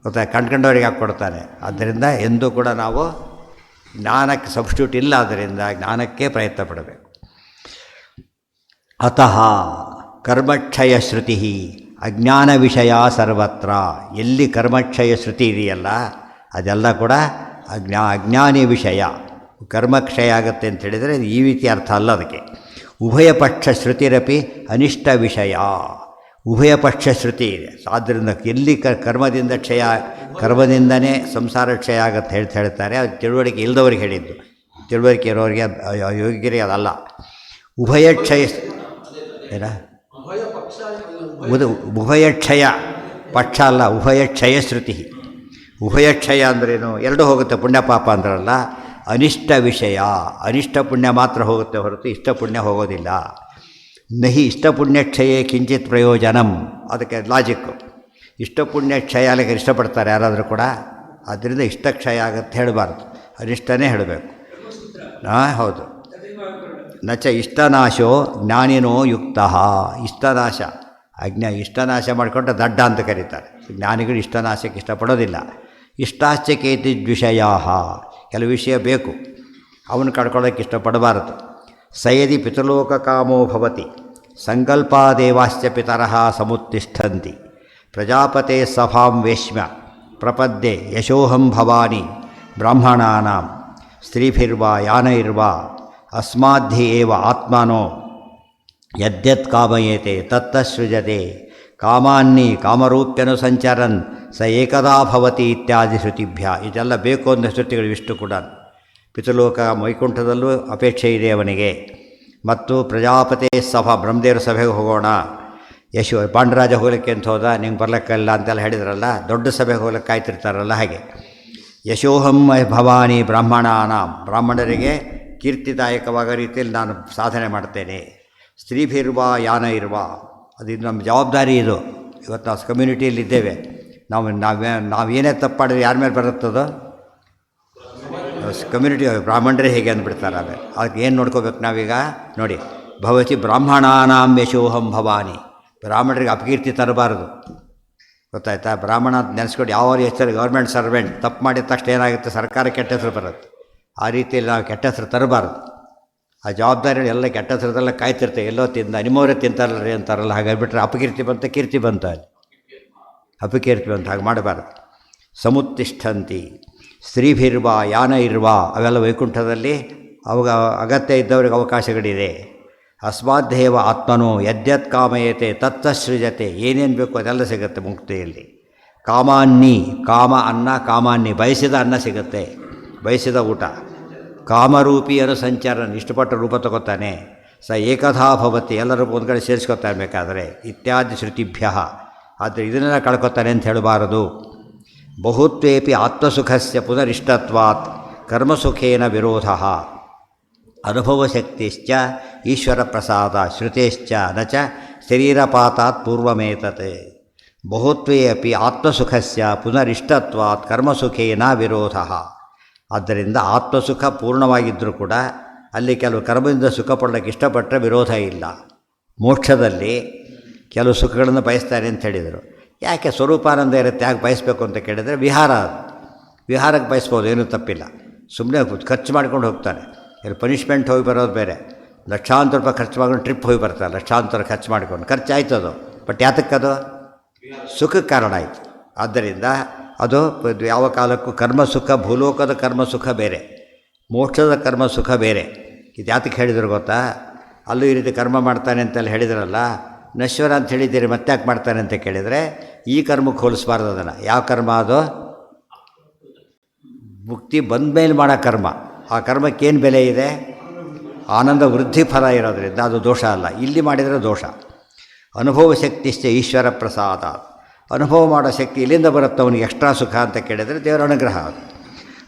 ಗೊತ್ತಾ, ಕಂಡ್ಕೊಂಡವ್ರಿಗೆ ಹಾಕಿ ಕೊಡ್ತಾನೆ. ಆದ್ದರಿಂದ ಎಂದೂ ಕೂಡ ನಾವು ಜ್ಞಾನಕ್ಕೆ ಸಬ್ಸ್ಟ್ಯೂಟ್ ಇಲ್ಲ, ಆದ್ದರಿಂದ ಜ್ಞಾನಕ್ಕೆ ಪ್ರಯತ್ನ ಪಡಬೇಕು. ಅತಃ ಕರ್ಮಕ್ಷಯ ಶ್ರುತಿ ಅಜ್ಞಾನ ವಿಷಯ ಸರ್ವತ್ರ. ಎಲ್ಲಿ ಕರ್ಮಕ್ಷಯ ಶ್ರುತಿ ಇದೆಯಲ್ಲ ಅದೆಲ್ಲ ಕೂಡ ಅಜ್ಞಾನಿ ವಿಷಯ. ಕರ್ಮಕ್ಷಯ ಆಗುತ್ತೆ ಅಂತ ಹೇಳಿದರೆ ಈ ರೀತಿ ಅರ್ಥ ಅಲ್ಲ ಅದಕ್ಕೆ. ಉಭಯ ಪಕ್ಷ ಶ್ರುತಿರಪಿ ಅನಿಷ್ಟ ವಿಷಯ. ಉಭಯ ಪಕ್ಷ ಶ್ರುತಿ ಇದೆ. ಆದ್ದರಿಂದ ಎಲ್ಲಿ ಕರ್ಮದಿಂದ ಕ್ಷಯ, ಕರ್ಮದಿಂದನೇ ಸಂಸಾರ ಕ್ಷಯ ಆಗುತ್ತೆ ಹೇಳ್ತಾರೆ. ಅದು ತಿಳುವಳಿಕೆ ಇಲ್ಲದವ್ರಿಗೆ ಹೇಳಿದ್ದು, ತಿಳುವಳಿಕೆ ಇರೋರಿಗೆ ಯೋಗ್ಯರಿಗೆ ಅದಲ್ಲ. ಉಭಯಕ್ಷಯ ಏನ ಉಭಯಕ್ಷಯ ಪಕ್ಷ ಅಲ್ಲ, ಉಭಯಕ್ಷಯ ಶ್ರುತಿ. ಉಭಯಕ್ಷಯ ಅಂದ್ರೇನು? ಎರಡು ಹೋಗುತ್ತೆ, ಪುಣ್ಯ ಪಾಪ ಅಂದ್ರಲ್ಲ. ಅನಿಷ್ಟ ವಿಷಯ, ಅನಿಷ್ಟ ಪುಣ್ಯ ಮಾತ್ರ ಹೋಗುತ್ತೆ ಹೊರತು ಇಷ್ಟ ಪುಣ್ಯ ಹೋಗೋದಿಲ್ಲ. ನಹಿ ಇಷ್ಟ ಪುಣ್ಯಕ್ಷಯೇ ಕಿಂಚಿತ್ ಪ್ರಯೋಜನಂ. ಅದಕ್ಕೆ ಲಾಜಿಕ್ಕು. ಇಷ್ಟ ಪುಣ್ಯಕ್ಷಯ ಅಲ್ಲಿಗೆ ಇಷ್ಟಪಡ್ತಾರೆ ಯಾರಾದರೂ ಕೂಡ, ಆದ್ದರಿಂದ ಇಷ್ಟಕ್ಷಯ ಆಗುತ್ತೆ ಹೇಳಬಾರ್ದು, ಅನಿಷ್ಟನೇ ಹೇಳಬೇಕು. ಹೌದು. ನಚ ಇಷ್ಟನಾಶೋ ಜ್ಞಾನಿನೋ ಯುಕ್ತ. ಇಷ್ಟನಾಶ ಇಷ್ಟನಾಶ ಮಾಡಿಕೊಂಡ್ರೆ ದಡ್ಡ ಅಂತ ಕರೀತಾರೆ. ಜ್ಞಾನಿಗಳು ಇಷ್ಟನಾಶಕ್ಕೆ ಇಷ್ಟಪಡೋದಿಲ್ಲ. ಇಷ್ಟಾಶ್ಚ ಕೇತಿದ್ವಿಷಯಾ, ಕೆಲವು ವಿಷಯ ಬೇಕು, ಅವನು ಕಳ್ಕೊಳ್ಳೋಕ್ಕೆ ಇಷ್ಟಪಡಬಾರದು. ಸಯದಿ ಪಿತೃಲೋಕ ಕಾಮೋ ಭವತಿ ಸಂಕಲ್ಪಾದೇವಾಶ್ಚ ಪಿತರಃ ಸಮುತ್ತಿಷ್ಠಂತಿ ಪ್ರಜಾಪತೆ ಸಭಾಂ ವೇಶ್ಮ್ಯ ಪ್ರಪದ್ಯೆ ಯಶೋಹಂ ಭವಾನಿ ಬ್ರಾಹ್ಮಣಾನಾಂ ಸ್ತ್ರೀಭಿರ್ವಾ ಯಾನೈರ್ವಾ ಅಸ್ಮಾಧಿ ಏವ ಆತ್ಮನೋ ಯದ್ಯತ್ ಕಾಮಯೇತೆ ತತ್ತಸೃಜತೆ ಕಾಮಾನ್ನಿ ಕಾಮರೂಪ್ಯನು ಸಂಚರನ್ ಸ ಏಕದಾ ಭವತಿ ಇತ್ಯಾದಿ ಶ್ರುತಿಭ್ಯ. ಇದೆಲ್ಲ ಬೇಕು ಅನ್ನೋ ಶ್ರುತಿಗಳು ಇಷ್ಟು ಕೂಡ. ಪಿತೃಲೋಕ ವೈಕುಂಠದಲ್ಲೂ ಅಪೇಕ್ಷೆ ಇದೆ ಅವನಿಗೆ. ಮತ್ತು ಪ್ರಜಾಪತಿ ಸಭಾ, ಬ್ರಹ್ಮದೇವರ ಸಭೆಗೆ ಹೋಗೋಣ. ಪಾಂಡರಾಜ ಹೋಗ್ಲಿಕ್ಕೆ ಅಂತ ಹೋದ, ನಿಂಗೆ ಬರ್ಲಿಕ್ಕಿಲ್ಲ ಅಂತೆಲ್ಲ ಹೇಳಿದ್ರಲ್ಲ, ದೊಡ್ಡ ಸಭೆಗೆ ಹೋಗ್ಲಿಕ್ಕೆ ಕಾಯ್ತಿರ್ತಾರಲ್ಲ ಹಾಗೆ. ಯಶೋಹಂ ಭವಾನಿ ಬ್ರಾಹ್ಮಣಾನಾಂ, ಬ್ರಾಹ್ಮಣರಿಗೆ ಕೀರ್ತಿದಾಯಕವಾದ ರೀತಿಯಲ್ಲಿ ನಾನು ಸಾಧನೆ ಮಾಡ್ತೇನೆ. ಸ್ತ್ರೀಭಿರ್ವಾ ಯಾನ ಇರುವ, ಅದು ನಮ್ಮ ಜವಾಬ್ದಾರಿ. ಇದು ಇವತ್ತು ನಾವು ಕಮ್ಯುನಿಟಿಯಲ್ಲಿದ್ದೇವೆ, ನಾವೇನೇ ತಪ್ಪು ಮಾಡಿದ್ರೆ ಯಾರ ಮೇಲೆ ಬರುತ್ತದೋ ಕಮ್ಯುನಿಟಿ. ಬ್ರಾಹ್ಮಣರೇ ಹೇಗೆ ಅಂದ್ಬಿಡ್ತಾರೆ. ಆಮೇಲೆ ಅದಕ್ಕೆ ಏನು ನೋಡ್ಕೋಬೇಕು ನಾವೀಗ ನೋಡಿ. ಭವತಿ ಬ್ರಾಹ್ಮಣಾನಾಂ ಯಶೋಹಂ ಭವಾನಿ, ಬ್ರಾಹ್ಮಣರಿಗೆ ಅಪಕೀರ್ತಿ ತರಬಾರದು, ಗೊತ್ತಾಯ್ತಾ. ಬ್ರಾಹ್ಮಣ ಅಂತ ನೆನೆಸ್ಕೊಂಡು ಯಾವ ಹೆಸರು, ಗೌರ್ಮೆಂಟ್ ಸರ್ವೆಂಟ್ ತಪ್ಪು ಮಾಡಿದ ತಕ್ಷಣ ಏನಾಗುತ್ತೆ, ಸರ್ಕಾರ ಕೆಟ್ಟ ಹೆಸರು ಬರುತ್ತೆ. ಆ ರೀತಿಯಲ್ಲಿ ನಾವು ಕೆಟ್ಟ ಹೆಸರು ತರಬಾರ್ದು. ಆ ಜವಾಬ್ದಾರಿಗಳು ಎಲ್ಲ ಕೆಟ್ಟ ಹೆಸರದೆಲ್ಲ ಕಾಯ್ತಿರ್ತೇವೆ. ಎಲ್ಲೋ ನಿಮ್ಮವರೇ ತಿಂತಾರಲ್ರಿ ಅಂತಾರಲ್ಲ, ಹಾಗಾಗಿಬಿಟ್ರೆ ಅಪಕೀರ್ತಿ ಬಂತ ಕೀರ್ತಿ ಬಂತು, ಅಲ್ಲಿ ಅಪಕೀರ್ತಿ ಬಂತು. ಹಾಗೆ ಮಾಡಬಾರ್ದು. ಸಮುತ್ತಿಷ್ಠಂತಿ ಸ್ತ್ರೀಭಿರ್ವಾ ಯಾನ ಇರ್ವಾ, ಅವೆಲ್ಲ ವೈಕುಂಠದಲ್ಲಿ ಅವಾಗ ಅಗತ್ಯ ಇದ್ದವ್ರಿಗೆ ಅವಕಾಶಗಳಿದೆ. ಅಸ್ಮಾದ್ದೇವ ಆತ್ಮನೋ ಯದ್ಯತ್ ಕಾಮಯತೆ ತತ್ತಸೃಜತೆ, ಏನೇನು ಬೇಕು ಅದೆಲ್ಲ ಸಿಗುತ್ತೆ ಮುಕ್ತಿಯಲ್ಲಿ. ಕಾಮಾನ್ನಿ, ಕಾಮ ಅನ್ನ, ಕಾಮಾನ್ನಿ ಬಯಸಿದ ಅನ್ನ ಸಿಗುತ್ತೆ, ಬಯಸಿದ ಊಟ. ಕಾಮರೂಪಿ ಸಂಚರನ್, ಇಷ್ಟಪಟ್ಟ ರೂಪ ತಗೋತಾನೆ. ಸ ಏಕಥಾ ಭವತಿ, ಎಲ್ಲರೂ ಒಂದು ಕಡೆ ಸೇರಿಸ್ಕೊತಾನೆ ಬೇಕಾದರೆ. ಇತ್ಯಾದಿ ಶ್ರುತಿಭ್ಯ, ಆದರೆ ಇದನ್ನೆಲ್ಲ ಕಳ್ಕೊತಾನೆ ಅಂತ ಹೇಳಬಾರದು. ಬಹುತ್ವೇಪಿ ಆತ್ಮಸುಖಸ್ಯ ಪುನರಿಷ್ಟತ್ವಾತ್ ಕರ್ಮಸುಖೇನ ವಿರೋಧ. ಅನುಭವಶಕ್ತಿಶ್ಚ ಈಶ್ವರ ಪ್ರಸಾದ ಶ್ರುತೇಶ್ಚ ನ ಚ ಶರೀರಪಾತಾತ್ ಪೂರ್ವಮೇತತೆ. ಬಹುತ್ವೇ ಅಪಿ ಆತ್ಮಸುಖಸ್ಯ ಪುನರಿಷ್ಟತ್ವಾತ್ ಕರ್ಮಸುಖೇನ ವಿರೋಧ. ಆದ್ದರಿಂದ ಆತ್ಮಸುಖ ಪೂರ್ಣವಾಗಿದ್ದರೂ ಕೂಡ ಅಲ್ಲಿ ಕೆಲವು ಕರ್ಮದಿಂದ ಸುಖ ಪಡೋಕ್ಕೆ ಇಷ್ಟಪಟ್ಟರೆ ವಿರೋಧ ಇಲ್ಲ. ಮೋಕ್ಷದಲ್ಲಿ ಕೆಲವು ಸುಖಗಳನ್ನು ಬಯಸ್ತಾರೆ ಅಂತ ಹೇಳಿದರು. ಯಾಕೆ ಸ್ವರೂಪಾನಂದ ಇರುತ್ತೆ, ಯಾಕೆ ಬಯಸಬೇಕು ಅಂತ ಕೇಳಿದರೆ ವಿಹಾರಕ್ಕೆ ಬಯಸ್ಬೋದು, ಏನೂ ತಪ್ಪಿಲ್ಲ. ಸುಮ್ಮನೆ ಖರ್ಚು ಮಾಡ್ಕೊಂಡು ಹೋಗ್ತಾರೆ. ಇಲ್ಲಿ ಪನಿಷ್ಮೆಂಟ್ ಹೋಗಿ ಬರೋದು ಬೇರೆ. ಲಕ್ಷಾಂತರ ರೂಪಾಯಿ ಖರ್ಚು ಮಾಡ್ಕೊಂಡು ಟ್ರಿಪ್ ಹೋಗಿ ಬರ್ತಾರೆ, ಲಕ್ಷಾಂತರ ಖರ್ಚು ಮಾಡ್ಕೊಂಡು. ಖರ್ಚಾಯ್ತದು, ಬಟ್ ಯಾತಕ್ಕದು ಸುಖಕ್ಕೆ ಕಾರಣ ಆಯಿತು. ಆದ್ದರಿಂದ ಅದು ಯಾವ ಕಾಲಕ್ಕೂ ಕರ್ಮಸುಖ, ಭೂಲೋಕದ ಕರ್ಮಸುಖ ಬೇರೆ, ಮೋಕ್ಷದ ಕರ್ಮಸುಖ ಬೇರೆ. ಇದು ಯಾತಕ್ಕೆ ಹೇಳಿದ್ರು ಗೊತ್ತಾ? ಅಲ್ಲೂ ಈ ರೀತಿ ಕರ್ಮ ಮಾಡ್ತಾನೆ ಅಂತೆಲ್ಲ ಹೇಳಿದ್ರಲ್ಲ, ನಶ್ವರ ಅಂತ ಹೇಳಿದ್ದೀರಿ, ಮತ್ತೆ ಯಾಕೆ ಮಾಡ್ತಾನೆ ಅಂತ ಕೇಳಿದರೆ ಈ ಕರ್ಮಕ್ಕೆ ಹೋಲಿಸ್ಬಾರ್ದು ಅದನ್ನು. ಯಾವ ಕರ್ಮ ಅದು? ಮುಕ್ತಿ ಬಂದ ಮೇಲೆ ಮಾಡೋ ಕರ್ಮ. ಆ ಕರ್ಮಕ್ಕೇನು ಬೆಲೆ ಇದೆ? ಆನಂದ ವೃದ್ಧಿ ಫಲ ಇರೋದ್ರಿಂದ ಅದು ದೋಷ ಅಲ್ಲ. ಇಲ್ಲಿ ಮಾಡಿದರೆ ದೋಷ. ಅನುಭವ ಶಕ್ತಿಶ್ಚ ಈಶ್ವರ ಪ್ರಸಾದ, ಅನುಭವ ಮಾಡೋ ಶಕ್ತಿ ಎಲ್ಲಿಂದ ಬರುತ್ತೆ ಅವನಿಗೆ ಎಕ್ಸ್ಟ್ರಾ ಸುಖ ಅಂತ ಕೇಳಿದರೆ ದೇವರ ಅನುಗ್ರಹ.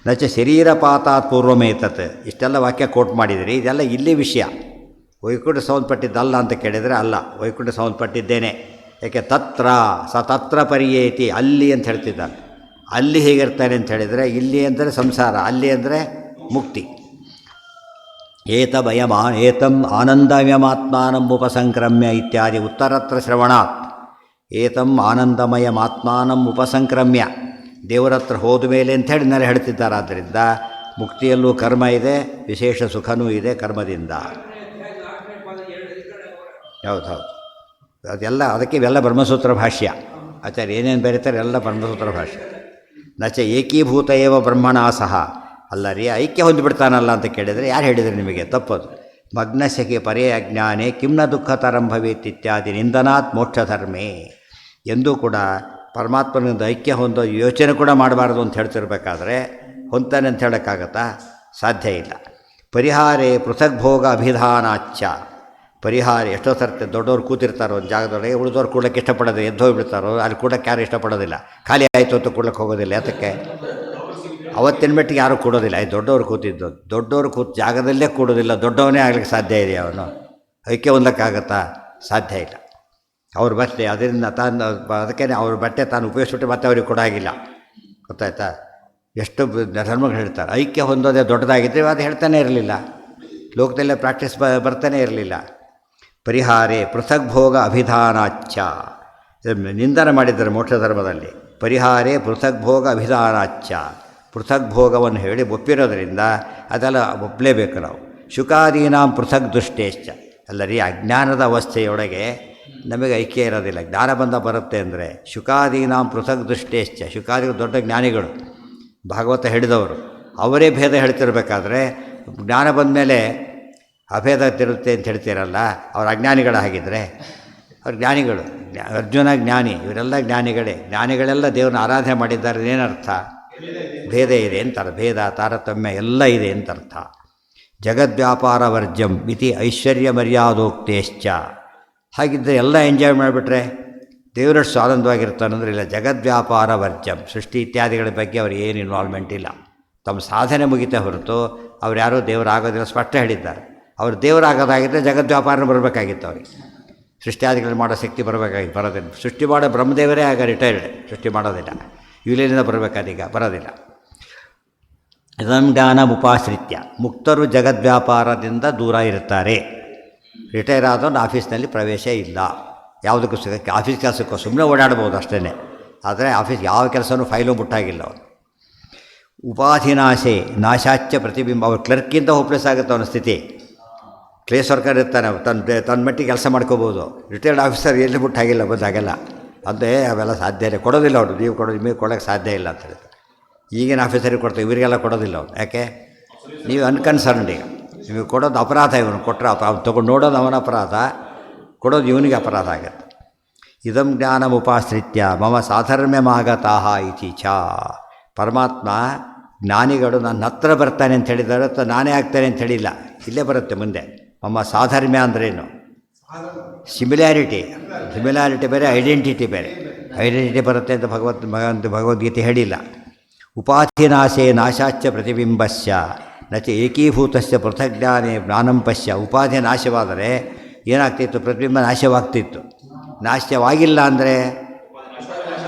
ನಚ ಶರೀರಪಾತಾತ್ ಪೂರ್ವಮೇತತ್, ಇಷ್ಟೆಲ್ಲ ವಾಕ್ಯ ಕೋಟ್ ಮಾಡಿದಿರಿ, ಇದೆಲ್ಲ ಇಲ್ಲಿ ವಿಷಯ. ವೈಕುಂಠ ಸಂಬಂಧಪಟ್ಟಿದ್ದಲ್ಲ ಅಂತ ಕೇಳಿದರೆ ಅಲ್ಲ, ವೈಕುಂಠ ಸಂಬಂಧಪಟ್ಟಿದ್ದೇನೆ. ಯಾಕೆ ತತ್ರ ತತ್ರ ಪರಿಯೇತಿ, ಅಲ್ಲಿ ಅಂತ ಹೇಳ್ತಿದ್ದಾನೆ. ಅಲ್ಲಿ ಹೇಗಿರ್ತಾನೆ ಅಂತ ಹೇಳಿದರೆ, ಇಲ್ಲಿ ಅಂದರೆ ಸಂಸಾರ, ಅಲ್ಲಿ ಅಂದರೆ ಮುಕ್ತಿ. ಏತಂ ಆನಂದಮಯಮಾತ್ಮಾನಂ ಉಪಸಂಕ್ರಮ್ಯ ಇತ್ಯಾದಿ ಉತ್ತರತ್ರ ಶ್ರವಣಾತ್. ಏತಂ ಆನಂದಮಯಮಾತ್ಮಾನಂ ಉಪಸಂಕ್ರಮ್ಯ, ದೇವರ ಹತ್ರ ಹೋದ ಮೇಲೆ ಅಂಥೇಳಿ ನೆಲೆ ಹೇಳ್ತಿದ್ದಾರೆ. ಆದ್ದರಿಂದ ಮುಕ್ತಿಯಲ್ಲೂ ಕರ್ಮ ಇದೆ, ವಿಶೇಷ ಸುಖನೂ ಇದೆ ಕರ್ಮದಿಂದ. ಹೌದು, ಅದೆಲ್ಲ ಅದಕ್ಕೆ ಇವೆಲ್ಲ ಬ್ರಹ್ಮಸೂತ್ರ ಭಾಷ್ಯ. ಆಚಾರ್ಯ ಏನೇನು ಬರೀತಾರೆ ಎಲ್ಲ ಬ್ರಹ್ಮಸೂತ್ರ ಭಾಷ್ಯ. ನಚ ಏಕೀಭೂತ ಏವ ಬ್ರಹ್ಮಣ ಸಹ. ಅಲ್ಲ ರೀ, ಐಕ್ಯ ಹೊಂದಿಬಿಡ್ತಾನಲ್ಲ ಅಂತ ಕೇಳಿದರೆ ಯಾರು ಹೇಳಿದರೆ ನಿಮಗೆ? ತಪ್ಪದು. ಮಗ್ನಶಕೆ ಪರೇ ಅಜ್ಞಾನೇ ಕಿಮ್ನ ದುಃಖತರಂ ಭವೇತ್ ಇತ್ಯಾದಿ ನಿಂದನಾತ್ ಮೋಕ್ಷಧರ್ಮೇ. ಎಂದೂ ಕೂಡ ಪರಮಾತ್ಮನಿಂದ ಐಕ್ಯ ಹೊಂದೋ ಯೋಚನೆ ಕೂಡ ಮಾಡಬಾರ್ದು ಅಂತ ಹೇಳ್ತಿರ್ಬೇಕಾದ್ರೆ ಹೊಂತಾನೆ ಅಂತ ಹೇಳೋಕ್ಕಾಗತ್ತಾ? ಸಾಧ್ಯ ಇಲ್ಲ. ಪರಿಹಾರೇ ಪೃಥಗ್ಭೋಗ ಅಭಿಧಾನಾಚ್ಚ. ಪರಿಹಾರ ಎಷ್ಟೋ ಸರ್ತಿ ದೊಡ್ಡವ್ರು ಕೂತಿರ್ತಾರೋ ಒಂದು ಜಾಗದೊಳಗೆ, ಉಳಿದವ್ರು ಕೂಡಕ್ಕೆ ಇಷ್ಟಪಡೋದಿಲ್ಲ, ಎದ್ದೋಗ್ಬಿಡ್ತಾರೋ, ಅಲ್ಲಿ ಕೂಡಕ್ಕೆ ಯಾರು ಇಷ್ಟಪಡೋದಿಲ್ಲ. ಖಾಲಿ ಆಯಿತು ಅಂತ ಕೂಡಕ್ಕೆ ಹೋಗೋದಿಲ್ಲ. ಯಾತಕ್ಕೆ? ಅವತ್ತಿನ ಮಟ್ಟಿಗೆ ಯಾರೂ ಕೂಡೋದಿಲ್ಲ. ದೊಡ್ಡವ್ರು ಕೂತಿದ್ದು, ದೊಡ್ಡವ್ರು ಕೂತು ಜಾಗದಲ್ಲೇ ಕೂಡೋದಿಲ್ಲ, ದೊಡ್ಡವನೇ ಆಗ್ಲಿಕ್ಕೆ ಸಾಧ್ಯ ಇದೆ ಅವನು? ಐಕ್ಯ ಹೊಂದಕ್ಕಾಗತ್ತಾ? ಸಾಧ್ಯ ಇಲ್ಲ. ಅವ್ರ ಬಟ್ಟೆ ಅದರಿಂದ ತಾನು ಅದಕ್ಕೆ ಅವ್ರ ಬಟ್ಟೆ ತಾನು ಉಪಯೋಗಿಸ್ಬಿಟ್ಟು ಮತ್ತೆ ಅವ್ರಿಗೆ ಕೊಡಾಗಿಲ್ಲ. ಗೊತ್ತಾಯ್ತಾ? ಎಷ್ಟು ಧರ್ಮಗಳು ಹೇಳ್ತಾರೆ ಐಕ್ಯ ಹೊಂದೋದೇ ದೊಡ್ಡದಾಗಿದ್ದರೆ ಅದು ಹೇಳ್ತಾನೆ ಇರಲಿಲ್ಲ, ಲೋಕದಲ್ಲೇ ಪ್ರಾಕ್ಟೀಸ್ ಬರ್ತಾನೆ ಇರಲಿಲ್ಲ. ಪರಿಹಾರೇ ಪೃಥಗ್ಭೋಗ ಅಭಿಧಾನಾಚ್ಚ. ನಿಂದನ ಮಾಡಿದ್ದಾರೆ ಮೋಕ್ಷ ಧರ್ಮದಲ್ಲಿ. ಪರಿಹಾರೇ ಪೃಥಗ್ಭೋಗ ಅಭಿಧಾನಾಚ್ಚ. ಪೃಥಗ್ಭೋಗವನ್ನು ಹೇಳಿ ಒಪ್ಪಿರೋದ್ರಿಂದ ಅದೆಲ್ಲ ಒಪ್ಪಲೇಬೇಕು ನಾವು. ಶುಕಾದೀನಾಂ ಪೃಥಗ್ ದುಷ್ಟೇಶ್ಚ. ಅಲ್ಲರಿ, ಅಜ್ಞಾನದ ಅವಸ್ಥೆಯೊಳಗೆ ನಮಗೆ ಐಕ್ಯ ಇರೋದಿಲ್ಲ. ಜ್ಞಾನ ಬಂದ ಬರುತ್ತೆ ಅಂದರೆ ಶುಕಾದೀನಾಂ ಪೃಥಗ್ ದುಷ್ಟೇಶ್ಚ. ಶುಕಾದಿಗಳು ದೊಡ್ಡ ಜ್ಞಾನಿಗಳು, ಭಾಗವತ ಹೇಳಿದವರು. ಅವರೇ ಭೇದ ಹೇಳ್ತಿರ್ಬೇಕಾದ್ರೆ ಜ್ಞಾನ ಬಂದ ಮೇಲೆ ಅಭೇದ ತಿರುತ್ತೆ ಅಂತ ಹೇಳ್ತೀರಲ್ಲ, ಅವ್ರು ಅಜ್ಞಾನಿಗಳಾಗಿದ್ದರೆ ಅವ್ರು ಜ್ಞಾನಿಗಳು. ಅರ್ಜುನ ಜ್ಞಾನಿ, ಇವರೆಲ್ಲ ಜ್ಞಾನಿಗಳೇ. ಜ್ಞಾನಿಗಳೆಲ್ಲ ದೇವ್ರನ್ನ ಆರಾಧನೆ ಮಾಡಿದ್ದಾರೆ. ಏನರ್ಥ? ಭೇದ ಇದೆ ಅಂತಾರೆ. ಭೇದ ತಾರತಮ್ಯ ಎಲ್ಲ ಇದೆ ಅಂತರ್ಥ. ಜಗದ್ವ್ಯಾಪಾರ ವರ್ಜಂ ಇತಿ ಐಶ್ವರ್ಯ ಮರ್ಯಾದೋಕ್ತೇಶ್ಚ. ಹಾಗಿದ್ದರೆ ಎಲ್ಲ ಎಂಜಾಯ್ ಮಾಡಿಬಿಟ್ರೆ ದೇವರಷ್ಟು ಆನಂದವಾಗಿರ್ತಾನಂದ್ರೆ ಇಲ್ಲ. ಜಗದ್ವ್ಯಾಪಾರ ವರ್ಜಂ, ಸೃಷ್ಟಿ ಇತ್ಯಾದಿಗಳ ಬಗ್ಗೆ ಅವ್ರು ಏನು ಇನ್ವಾಲ್ವ್ಮೆಂಟ್ ಇಲ್ಲ. ತಮ್ಮ ಸಾಧನೆ ಮುಗಿತಾ ಹೊರತು ಅವ್ರು ಯಾರೋ ದೇವರಾಗೋದಿಲ್ಲ ಸ್ಪಷ್ಟ ಹೇಳಿದ್ದಾರೆ. ಅವರು ದೇವರಾಗೋದಾಗಿದ್ದರೆ ಜಗದ್ವ್ಯಾಪಾರನ ಬರಬೇಕಾಗಿತ್ತು. ಅವ್ರಿಗೆ ಸೃಷ್ಟಿಯಾದಿಗಳು ಮಾಡೋ ಶಕ್ತಿ ಬರೋದಿಲ್ಲ. ಸೃಷ್ಟಿ ಮಾಡೋ ಬ್ರಹ್ಮದೇವರೇ ಆಗ ರಿಟೈರ್ಡ್, ಸೃಷ್ಟಿ ಮಾಡೋದಿಲ್ಲ. ಇವುಗಳಿಂದ ಬರಬೇಕಾದೀಗ ಬರೋದಿಲ್ಲ. ಇದಂ ಜ್ಞಾನ ಉಪಾಶ್ರಿತ್ಯ. ಮುಕ್ತರು ಜಗದ್ವ್ಯಾಪಾರದಿಂದ ದೂರ ಇರ್ತಾರೆ. ರಿಟೈರ್ ಆದವನು ಆಫೀಸ್ನಲ್ಲಿ ಪ್ರವೇಶ ಇಲ್ಲ. ಯಾವುದಕ್ಕೂ ಸಿಗೋಕ್ಕೆ ಆಫೀಸ್ ಕೆಲಸಕ್ಕೂ ಸುಮ್ಮನೆ ಓಡಾಡ್ಬೋದು ಅಷ್ಟೇ. ಆದರೆ ಆಫೀಸ್ ಯಾವ ಕೆಲಸನೂ ಫೈಲು ಮುಟ್ಟಾಗಿಲ್ಲ ಅವನು. ಉಪಾಧಿನಾಶೆ ನಾಶಾಚ್ಯ ಪ್ರತಿಬಿಂಬ. ಅವ್ರ ಕ್ಲರ್ಕಿಂತ ಹೋಪ್ಲೆಸ್ ಆಗುತ್ತೆ ಅವನ ಸ್ಥಿತಿ. ಕ್ಲೇಸ್ ವರ್ಕರ್ ಇರ್ತಾನೆ, ತನ್ನ ಮಟ್ಟಿಗೆ ಕೆಲಸ ಮಾಡ್ಕೋಬೋದು. ರಿಟೈರ್ಡ್ ಆಫೀಸರ್ ಎಲ್ಲಿ ಮುಟ್ಟಾಗಿಲ್ಲ ಬಂದಾಗೆಲ್ಲ. ಅಂದರೆ ಅವೆಲ್ಲ ಸಾಧ್ಯ ಇಲ್ಲ, ಕೊಡೋದಿಲ್ಲ ಅವರು. ನೀವು ಕೊಡೋದು ನಿಮಗೆ ಕೊಡೋಕ್ಕೆ ಸಾಧ್ಯ ಇಲ್ಲ ಅಂತ ಹೇಳ್ತಾರೆ. ಈಗಿನ ಆಫೀಸರಿಗೆ ಕೊಡ್ತಾರೆ, ಇವರಿಗೆಲ್ಲ ಕೊಡೋದಿಲ್ಲ ಅವ್ರು. ಯಾಕೆ? ನೀವು ಅನ್ಕನ್ಸರ್ನ್ಡ್. ಈಗ ನಿಮಗೆ ಕೊಡೋದು ಅಪರಾಧ. ಇವನು ಕೊಟ್ಟರೆ ಅವ್ನು ತೊಗೊಂಡು ನೋಡೋದು ಅವನ ಅಪರಾಧ, ಕೊಡೋದು ಇವನಿಗೆ ಅಪರಾಧ ಆಗುತ್ತೆ. ಇದಂ ಜ್ಞಾನಮುಪಾಶ್ರಿತ್ಯ ಮಮ ಸಾಧರ್ಮ್ಯಮಾಗತಾಹ ಇತಿ ಚ. ಪರಮಾತ್ಮ ಜ್ಞಾನಿಗಳು ನನ್ನ ಹತ್ರ ಬರ್ತಾನೆ ಅಂತ ಹೇಳಿದ್ದಾರೆ, ಅಥವಾ ನಾನೇ ಆಗ್ತಾನೆ ಅಂತ ಹೇಳಿಲ್ಲ. ಇಲ್ಲೇ ಬರುತ್ತೆ ಮುಂದೆ. ಮಮ್ಮ ಸಾಧರ್ಮ್ಯ ಅಂದ್ರೇನು? ಸಿಮಿಲಾರಿಟಿ ಬೇರೆ, ಐಡೆಂಟಿಟಿ ಬೇರೆ. ಐಡೆಂಟಿಟಿ ಬರುತ್ತೆ ಅಂತ ಭಗವದ್ಗೀತೆ ಹೇಳಿಲ್ಲ. ಉಪಾಧಿನಾಶೇ ನಾಶಾಚ್ಯ ಪ್ರತಿಬಿಂಬಸ್ಯ ನಚ ಏಕೀಭೂತಸ್ಯ ಪೃಥಗ್ಜ್ಞಾನೇ ಜ್ಞಾನಂ ಪಶ್ಯ. ಉಪಾಧಿ ನಾಶವಾದರೆ ಏನಾಗ್ತಿತ್ತು? ಪ್ರತಿಬಿಂಬ ನಾಶವಾಗ್ತಿತ್ತು. ನಾಶವಾಗಿಲ್ಲ ಅಂದರೆ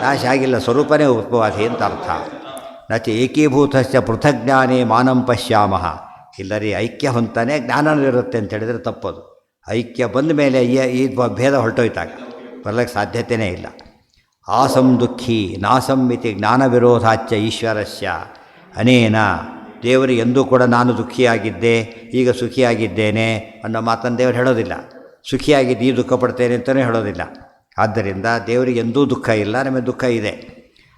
ನಾಶ ಆಗಿಲ್ಲ, ಸ್ವರೂಪನೇ ಉಪಾಧಿ ಅಂತ ಅರ್ಥ. ನಚ ಏಕೀಭೂತಸ್ಯ ಪೃಥಗ್ಜ್ಞಾನೇ ಮಾನಂ ಪಶ್ಯಾಮಃ. ಇಲ್ಲರಿ, ಐಕ್ಯ ಹೊಂತಾನೆ ಜ್ಞಾನವಿರುತ್ತೆ ಅಂತ ಹೇಳಿದರೆ ತಪ್ಪದು. ಐಕ್ಯ ಬಂದ ಮೇಲೆ ಈ ಭೇದ ಹೊರಟೋಯ್ತಾಗ ಬರಲಿಕ್ಕೆ ಸಾಧ್ಯತೆಯೇ ಇಲ್ಲ. ಆಸಂ ದುಃಖಿ ನಾಸಂ ಇತಿ ಜ್ಞಾನ ವಿರೋಧಾಚ್ಯ ಈಶ್ವರಸ್ಯ ಅನೇನ. ದೇವರಿಗೆ ಎಂದೂ ಕೂಡ ನಾನು ದುಃಖಿಯಾಗಿದ್ದೆ, ಈಗ ಸುಖಿಯಾಗಿದ್ದೇನೆ ಅನ್ನೋ ಮಾತನ್ನು ದೇವರು ಹೇಳೋದಿಲ್ಲ. ಸುಖಿಯಾಗಿದ್ದು ಈ ದುಃಖ ಪಡ್ತೇನೆ ಅಂತಲೇ ಹೇಳೋದಿಲ್ಲ. ಆದ್ದರಿಂದ ದೇವರಿಗೆ ಎಂದೂ ದುಃಖ ಇಲ್ಲ, ನಮಗೆ ದುಃಖ ಇದೆ.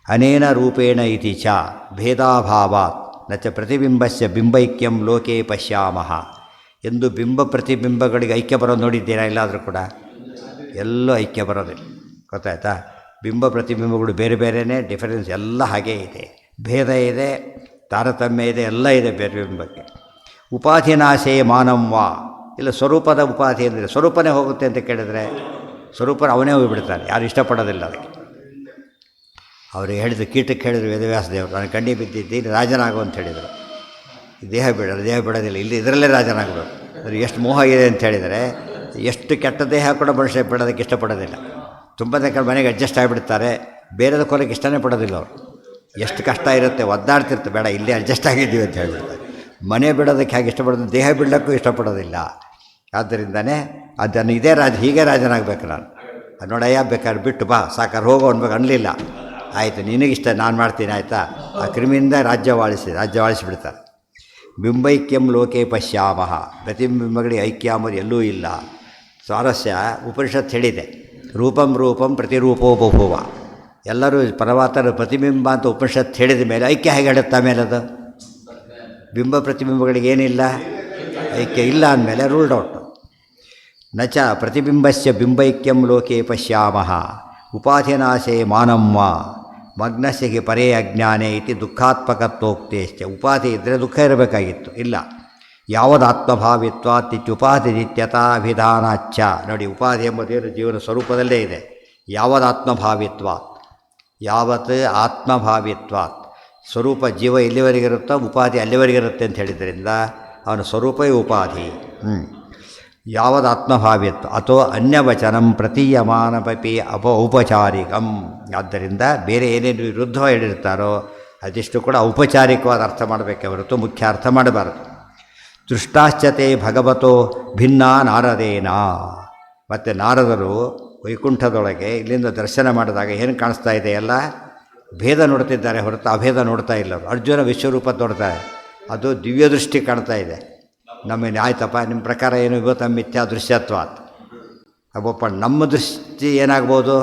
ಅನೇನ ರೂಪೇಣ ಇತಿ ಚ ಭೇದಾಭಾವಾತ್ ನಚ ಪ್ರತಿಬಿಂಬಸ್ಯ ಬಿಂಬೈಕ್ಯಂ ಲೋಕೆ ಪಶ್ಯಾಮಃ. ಎಂದು ಬಿಂಬ ಪ್ರತಿಬಿಂಬಗಳಿಗೆ ಐಕ್ಯ ಬರೋದು ನೋಡಿದ್ದೀರಾ? ಇಲ್ಲಾದರೂ ಕೂಡ ಎಲ್ಲೂ ಐಕ್ಯ ಬರೋದಿಲ್ಲ. ಗೊತ್ತಾಯ್ತಾ? ಬಿಂಬ ಪ್ರತಿಬಿಂಬಗಳು ಬೇರೆ ಬೇರೆಯೇ, ಡಿಫರೆನ್ಸ್ ಎಲ್ಲ ಹಾಗೇ ಇದೆ. ಭೇದ ಇದೆ, ತಾರತಮ್ಯ ಇದೆ, ಎಲ್ಲ ಇದೆ ಬೇರೆ ಬಿಂಬಕ್ಕೆ. ಉಪಾಧಿನಾಶೇ ಮಾನಂವ. ಇಲ್ಲ, ಸ್ವರೂಪದ ಉಪಾಧಿ ಅಂದರೆ ಸ್ವರೂಪನೇ ಹೋಗುತ್ತೆ ಅಂತ ಕೇಳಿದರೆ ಸ್ವರೂಪನ ಅವನೇ ಹೋಗಿಬಿಡ್ತಾನೆ. ಯಾರು ಇಷ್ಟಪಡೋದಿಲ್ಲ ಅದಕ್ಕೆ. ಅವ್ರಿಗೆ ಹೇಳಿದ್ರು, ಕೀಟಕ್ಕೆ ಹೇಳಿದ್ರು ವೇದವ್ಯಾಸ ದೇವರು, ನಾನು ಕಣ್ಣಿ ಬಿದ್ದಿದ್ದೀನಿ ರಾಜನಾಗು ಅಂತ ಹೇಳಿದರು. ದೇಹ ಬಿಡೋದಿಲ್ಲ, ಇಲ್ಲಿ ಇದರಲ್ಲೇ ರಾಜನಾಗಬೇಕು. ಅದು ಎಷ್ಟು ಮೋಹ ಇದೆ ಅಂತ ಹೇಳಿದರೆ, ಎಷ್ಟು ಕೆಟ್ಟ ದೇಹ ಕೂಡ ಮನುಷ್ಯ ಬಿಡೋದಕ್ಕೆ ಇಷ್ಟಪಡೋದಿಲ್ಲ. ತುಂಬ ಮನೆಗೆ ಅಡ್ಜಸ್ಟ್ ಆಗಿಬಿಡ್ತಾರೆ, ಬೇರೆದ ಕೊಲಕ್ಕೆ ಇಷ್ಟನೇ ಪಡೋದಿಲ್ಲ ಅವರು. ಎಷ್ಟು ಕಷ್ಟ ಇರುತ್ತೆ, ಒದ್ದಾಡ್ತಿರ್ತಾರೆ, ಬೇಡ ಇಲ್ಲೇ ಅಡ್ಜಸ್ಟ್ ಆಗಿದ್ದೀವಿ ಅಂತ ಹೇಳಿಬಿಡ್ತಾರೆ. ಮನೆ ಬಿಡೋದಕ್ಕೆ ಹೇಗೆ ಇಷ್ಟಪಡೋದು, ದೇಹ ಬಿಡೋಕ್ಕೂ ಇಷ್ಟಪಡೋದಿಲ್ಲ. ಆದ್ದರಿಂದನೇ ಅದನ್ನು ಇದೇ ಹೀಗೆ ರಾಜನಾಗಬೇಕು ನಾನು. ನೋಡಯ್ಯ ಬೇಕಾದ್ರೆ ಬಿಟ್ಟು ಬಾ ಸಾಕಾರು ಹೋಗೋ ಅನ್ಬೇಕು ಅನ್ನಲಿಲ್ಲ. ಆಯಿತು ನಿನಗಿಷ್ಟ ನಾನು ಮಾಡ್ತೀನಿ ಆಯಿತಾ. ಆ ಕ್ರಿಮಿಯಿಂದ ರಾಜ್ಯವಾಳಿಸಿಬಿಡ್ತಾರೆ. ಬಿಂಬೈಕ್ಯಂ ಲೋಕೆ ಪಶ್ಯಾಮಹ, ಪ್ರತಿಬಿಂಬಗಳಿಗೆ ಐಕ್ಯ ಅಂಬುದು ಎಲ್ಲೂ ಇಲ್ಲ. ಸ್ವಾರಸ್ಯ ಉಪನಿಷತ್ ಹೇಳಿದೆ, ರೂಪಂ ರೂಪಂ ಪ್ರತಿರೂಪೋ ಬಭುವ. ಎಲ್ಲರೂ ಪರಮಾತ್ಮನ ಪ್ರತಿಬಿಂಬ ಅಂತ ಉಪನಿಷತ್ ಹೇಳಿದ ಮೇಲೆ ಐಕ್ಯ ಹೇಗೆ ಹೇಳುತ್ತಾ ಮೇಲೆ ಅದು ಬಿಂಬ ಪ್ರತಿಬಿಂಬಗಳಿಗೇನಿಲ್ಲ ಐಕ್ಯ ಇಲ್ಲ ಅಂದಮೇಲೆ ರೂಲ್ಡ್ ಔಟ್. ನಚ ಪ್ರತಿಬಿಂಬಸ್ಯ ಬಿಂಬೈಕ್ಯಂ ಲೋಕೆ ಪಶ್ಯಾಮಹ ಉಪಾಧಿನಾಶೇ ಮಾನಮ್ಮ ಮಗ್ನಸ್ಯಗೆ ಪರೇ ಅಜ್ಞಾನೇ ಇತಿ ದುಃಖಾತ್ಮಕತ್ವೋಕ್ತೇಶ್ಚ. ಉಪಾಧಿ ಇದ್ದರೆ ದುಃಖ ಇರಬೇಕಾಗಿತ್ತು, ಇಲ್ಲ. ಯಾವದಾತ್ಮಭಾವಿತ್ವಾತ್ಯುಪಾಧಿ ನಿತ್ಯತಾಭಿಧಾನಾಚ್ಚ. ನೋಡಿ, ಉಪಾಧಿ ಎಂಬುದೇನು ಜೀವನ ಸ್ವರೂಪದಲ್ಲೇ ಇದೆ. ಯಾವದಾತ್ಮಭಾವಿತ್ವಾತ್, ಯಾವತ್ ಆತ್ಮಭಾವಿತ್ವಾತ್, ಸ್ವರೂಪ ಜೀವ ಎಲ್ಲಿವರೆಗಿರುತ್ತೋ ಉಪಾಧಿ ಅಲ್ಲಿವರೆಗಿರುತ್ತೆ ಅಂತ ಹೇಳಿದ್ರಿಂದ ಅವನ ಸ್ವರೂಪವೇ ಉಪಾಧಿ. ಯಾವದಾತ್ಮಭಾವಿತ್ವ ಅಥೋ ಅನ್ಯವಚನಂ ಪ್ರತೀಯಮಾನಪಿ ಔಪಚಾರಿಕಂ. ಆದ್ದರಿಂದ ಬೇರೆ ಏನೇನು ವಿರುದ್ಧ ಹೇಳಿರ್ತಾರೋ ಅದಿಷ್ಟು ಕೂಡ ಔಪಚಾರಿಕವಾದ ಅರ್ಥ ಮಾಡಬೇಕೆ ಹೊರತು ಮುಖ್ಯ ಅರ್ಥ ಮಾಡಬಾರದು. ದೃಷ್ಟಾಶ್ಚತೆ ಭಗವತೋ ಭಿನ್ನ ನಾರದೇನ. ಮತ್ತು ನಾರದರು ವೈಕುಂಠದೊಳಗೆ ಇಲ್ಲಿಂದ ದರ್ಶನ ಮಾಡಿದಾಗ ಏನು ಕಾಣಿಸ್ತಾ ಇದೆ, ಎಲ್ಲ ಭೇದ ನೋಡ್ತಿದ್ದಾರೆ ಹೊರತು ಅಭೇದ ನೋಡ್ತಾ ಇಲ್ಲ. ಅರ್ಜುನ ವಿಶ್ವರೂಪ ನೋಡ್ತಾರೆ, ಅದು ದಿವ್ಯ ದೃಷ್ಟಿ ಕಾಣ್ತಾ ಇದೆ. ನಮಗೆ ಆಯ್ತಪ್ಪ ನಿಮ್ಮ ಪ್ರಕಾರ ಏನು ಇವತ್ತು ಮಿಥ್ಯಾ ದೃಶ್ಯತ್ವ. ಅಬ್ಬಪ್ಪ ನಮ್ಮ ದೃಷ್ಟಿ ಏನಾಗ್ಬೋದು,